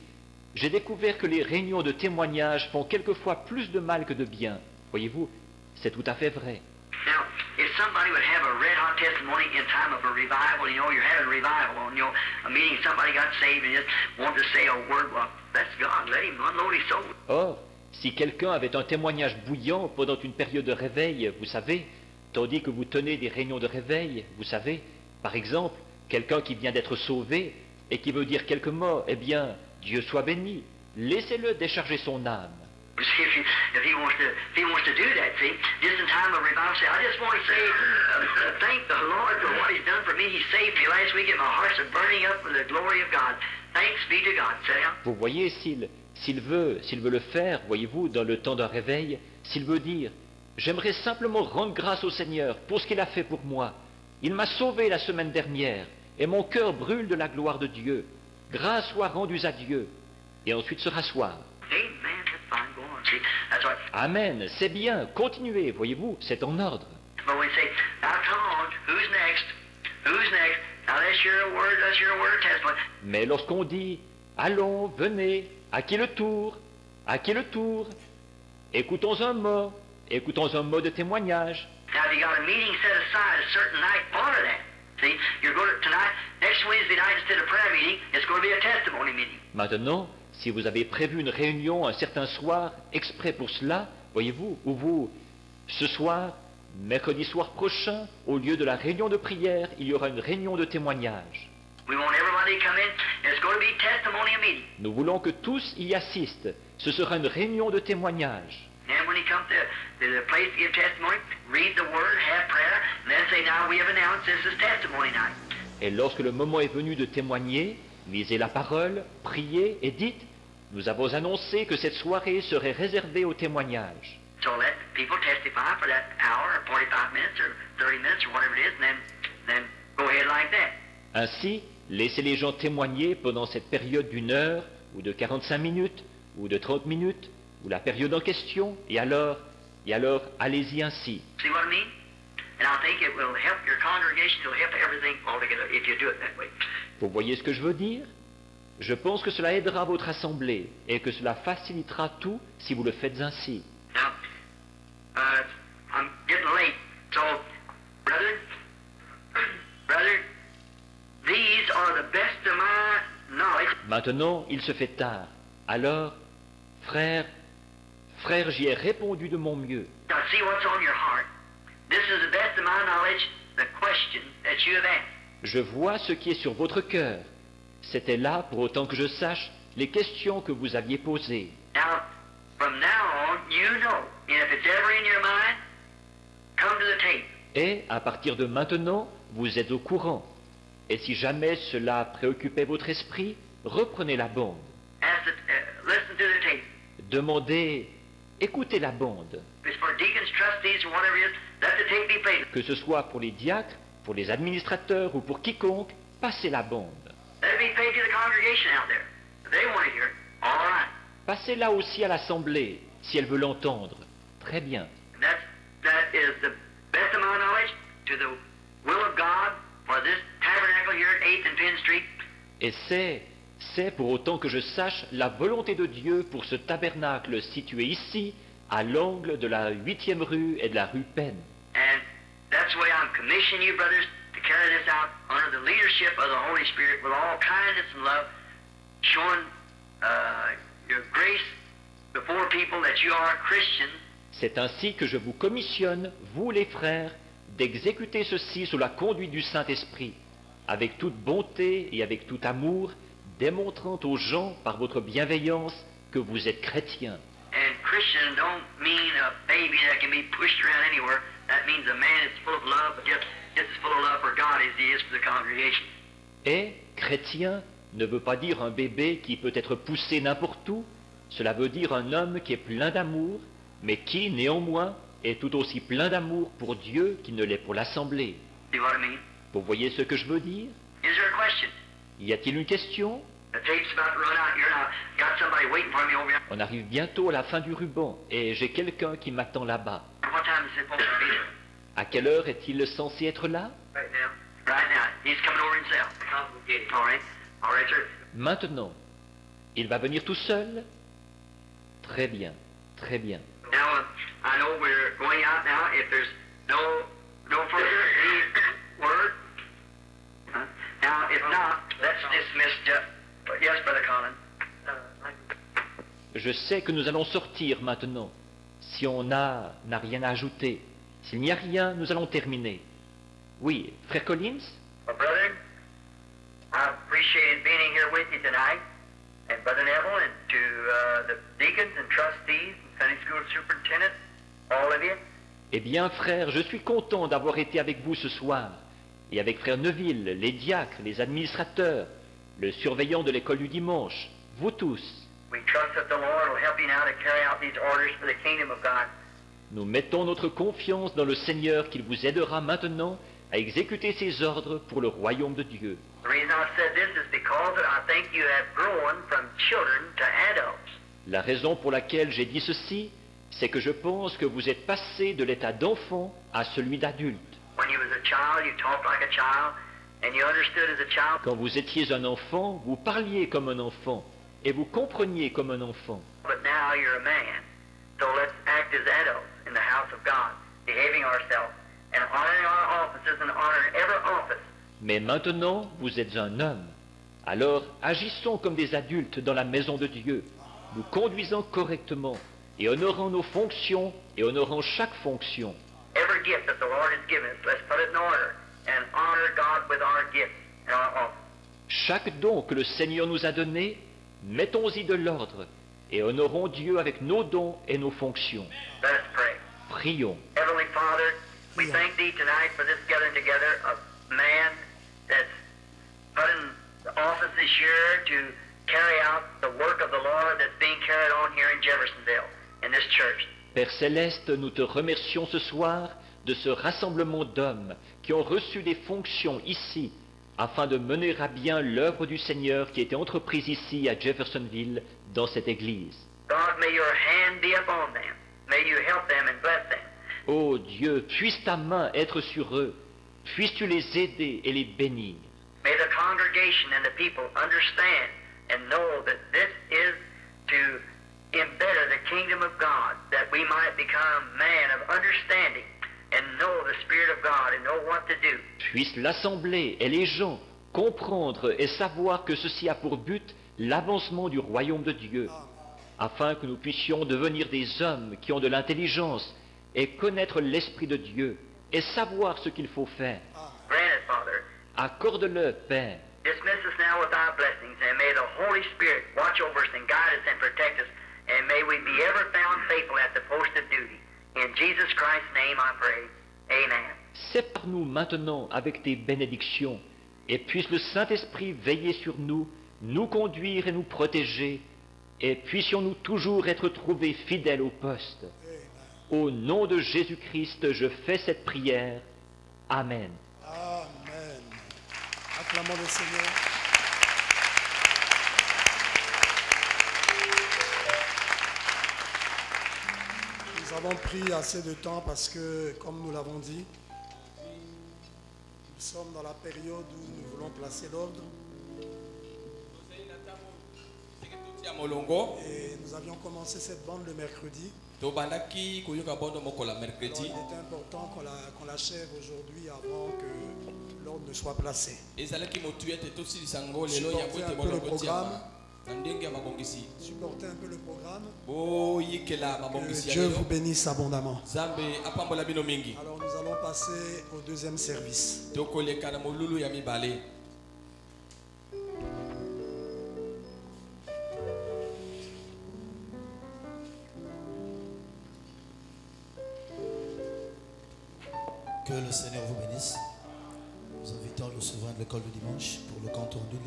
J'ai découvert que les réunions de témoignage font quelquefois plus de mal que de bien. Voyez-vous, c'est tout à fait vrai. Now, if somebody would have a red-hot testimony in time of a revival, you know, you're having a revival, and, you know, a meeting, somebody got saved and just wanted to say a word, well, that's God. Let him unload his soul. Or, si quelqu'un avait un témoignage bouillant pendant une période de réveil, vous savez, tandis que vous tenez des réunions de réveil, vous savez, par exemple, quelqu'un qui vient d'être sauvé et qui veut dire quelques mots, eh bien, Dieu soit béni, laissez-le décharger son âme. If he wants to do that, see, just in time of revival, say, I just want to say, thank the Lord for what He's done for me. He saved me last week, and my heart's burning up with the glory of God. Thanks be to God. Sit down. Vous voyez, s'il veut le faire, voyez-vous, dans le temps d'un réveil, s'il veut dire, j'aimerais simplement rendre grâce au Seigneur pour ce qu'il a fait pour moi. Il m'a sauvé la semaine dernière, et mon cœur brûle de la gloire de Dieu. Grâce soit rendue à Dieu. Et ensuite se rasseoir. Amen. That's fine. Go on. See, that's right. Amen, c'est bien, continuez, voyez-vous, c'est en ordre. But we say, now come on, who's next? Who's next? Now let's hear a word of testimony. Mais lorsqu'on dit, allons, venez, à qui le tour? À qui le tour? Écoutons un mot de témoignage. Now if you got a meeting set aside a certain night for that, see, you're going to, tonight, next Wednesday night, instead of prayer meeting, it's going to be a testimony meeting. Maintenant, si vous avez prévu une réunion un certain soir exprès pour cela, voyez-vous, ou vous, ce soir, mercredi soir prochain, au lieu de la réunion de prière, il y aura une réunion de témoignage. We want everybody to come in, and it's going to be testimony meeting. Nous voulons que tous y assistent. Ce sera une réunion de témoignage. And when you come to the place to give testimony, read the word, have prayer, and then say, now we have announced this is testimony night. Et lorsque le moment est venu de témoigner, lisez la parole, priez et dites, nous avons annoncé que cette soirée serait réservée au témoignage. So let people testify for that hour or 45 minutes or 30 minutes or whatever it is, and then go ahead like that. Ainsi, laissez les gens témoigner pendant cette période d'une heure, ou de 45 minutes, ou de 30 minutes, ou la période en question, et alors, allez-y ainsi. See what I mean? And I think it will help your congregation, it will help everything altogether if you do it that way. Vous voyez ce que je veux dire? Je pense que cela aidera votre assemblée, et que cela facilitera tout si vous le faites ainsi. Now, I'm getting late, so, brother, these are the best of my knowledge. Maintenant, il se fait tard. Alors, frère, j'y ai répondu de mon mieux. Now, see what's on your heart. This is the best of my knowledge, the question that you have asked. Je vois ce qui est sur votre cœur. C'était là, pour autant que je sache, les questions que vous aviez posées. Now, from now on, you know. And if it's ever in your mind, come to the tape. Et, à partir de maintenant, vous êtes au courant. Et si jamais cela préoccupait votre esprit, reprenez la bande. Listen to the tape. Demandez, écoutez la bande. If it's for deacons, trustees, or whatever it is, let the tape be played. Que ce soit pour les diacres, pour les administrateurs ou pour quiconque, passez la bande. Let it be played to the congregation out there. If they want to hear it, all right. Passez-la aussi à l'assemblée, si elle veut l'entendre. Très bien. That is the best of my knowledge to the will of God for this tabernacle here at 8th and Penn Street. Et c'est pour autant que je sache la volonté de Dieu pour ce tabernacle situé ici, à l'angle de la 8e rue et de la rue Penn. And that's the way I'm commissioning you, brothers, to carry this out under the leadership of the Holy Spirit with all kindness and love, showing your grace before people that you are Christians. C'est ainsi que je vous commissionne, vous les frères, d'exécuter ceci sous la conduite du Saint-Esprit, avec toute bonté et avec tout amour, démontrant aux gens par votre bienveillance que vous êtes chrétiens. And Christian don't mean a baby that can be pushed around anywhere. That means a man that's full of love, but just as full of love for God as he is for the congregation. Et chrétien ne veut pas dire un bébé qui peut être poussé n'importe où. Cela veut dire un homme qui est plein d'amour, mais qui, néanmoins, est tout aussi plein d'amour pour Dieu qu'il ne l'est pour l'Assemblée. See what I mean? Vous voyez ce que je veux dire? Is there a question? Y a-t-il une question? The tape's about to run out here now. Got somebody waiting for me over here. On arrive bientôt à la fin du ruban, et j'ai quelqu'un qui m'attend là-bas. What time is it supposed to be there? À quelle heure est-il censé être là? Right now. Right now. He's coming over himself. All right. All right, sir. Maintenant. Il va venir tout seul? Très bien, très bien. Now, I know we're going out now. If there's no further any word. Now, if not, let's dismiss Jeff. Yes, Brother Colin. Je sais que nous allons sortir maintenant. Si on n'a rien à ajouter. S'il n'y a rien, nous allons terminer. Oui, Frère Collins? Well, brother, I appreciate being here with you tonight. And Brother Neville, and to the deacons and trustees, and Sunday school superintendent, all of you. Eh bien, frère, je suis content d'avoir été avec vous ce soir. Et avec Frère Neville, les diacres, les administrateurs, le surveillant de l'école du dimanche, vous tous. We trust that the Lord will help you now to carry out these orders for the kingdom of God. Nous mettons notre confiance dans le Seigneur qu'il vous aidera maintenant à exécuter ses ordres pour le royaume de Dieu. The reason I said this is because I think you have grown from children to adults. La raison pour laquelle j'ai dit ceci, c'est que je pense que vous êtes passé de l'état d'enfant à celui d'adulte. When you was a child, you talked like a child, and you understood as a child. Quand vous étiez un enfant, vous parliez comme un enfant, et vous compreniez comme un enfant. But now you're a man. So let's act as adults in the house of God, behaving ourselves, and honoring our offices and honoring every office. Mais maintenant, vous êtes un homme. Alors, agissons comme des adultes dans la maison de Dieu, nous conduisant correctement et honorant nos fonctions et honorant chaque fonction. Every gift that the Lord has given us, let's put it in order and honor God with our gifts and our office. Chaque don que le Seigneur nous a donné, mettons-y de l'ordre et honorons Dieu avec nos dons et nos fonctions. Let us pray. Prions. Heavenly Father, we thank Thee tonight for this gathering together of man that's put in the office this year to carry out the work of the Lord that's being carried on here in Jeffersonville, in this church. Père Céleste, nous te remercions ce soir de ce rassemblement d'hommes qui ont reçu des fonctions ici afin de mener à bien l'œuvre du Seigneur qui était entreprise ici à Jeffersonville dans cette église. God, may your hand be upon them. May you help them and bless them. Ô Dieu, puisse ta main être sur eux, puisses-tu les aider et les bénir. May the congregation and the people understand and know that this is to embetter the kingdom of God, that we might become man of understanding and know the Spirit of God and know what to do. Puisse l'Assemblée et les gens comprendre et savoir que ceci a pour but l'avancement du royaume de Dieu, afin que nous puissions devenir des hommes qui ont de l'intelligence et connaître l'Esprit de Dieu et savoir ce qu'il faut faire. Grant it, Father. Accorde-le, Père. Dismiss us now with thy blessings, and may the Holy Spirit watch over us and guide us and protect us, and may we be ever found faithful at the post of duty. In Jesus Christ's name I pray. Amen. Sépare-nous maintenant avec tes bénédictions, et puisse le Saint-Esprit veiller sur nous, nous conduire et nous protéger, et puissions-nous toujours être trouvés fidèles au poste. Au nom de Jésus-Christ, je fais cette prière. Amen. Amen. Acclamons le Seigneur. Nous avons pris assez de temps parce que, comme nous l'avons dit, nous sommes dans la période où nous voulons placer l'ordre. Et nous avions commencé cette bande le mercredi. Alors, il était important qu'on l'achève aujourd'hui avant que l'ordre ne soit placé. Supportez un peu le programme. Supportez un peu le programme. Que Dieu vous bénisse abondamment. Alors nous allons passer au deuxième service. Que le Seigneur vous bénisse. Nous invitons le souverain de l'école du dimanche pour le canton de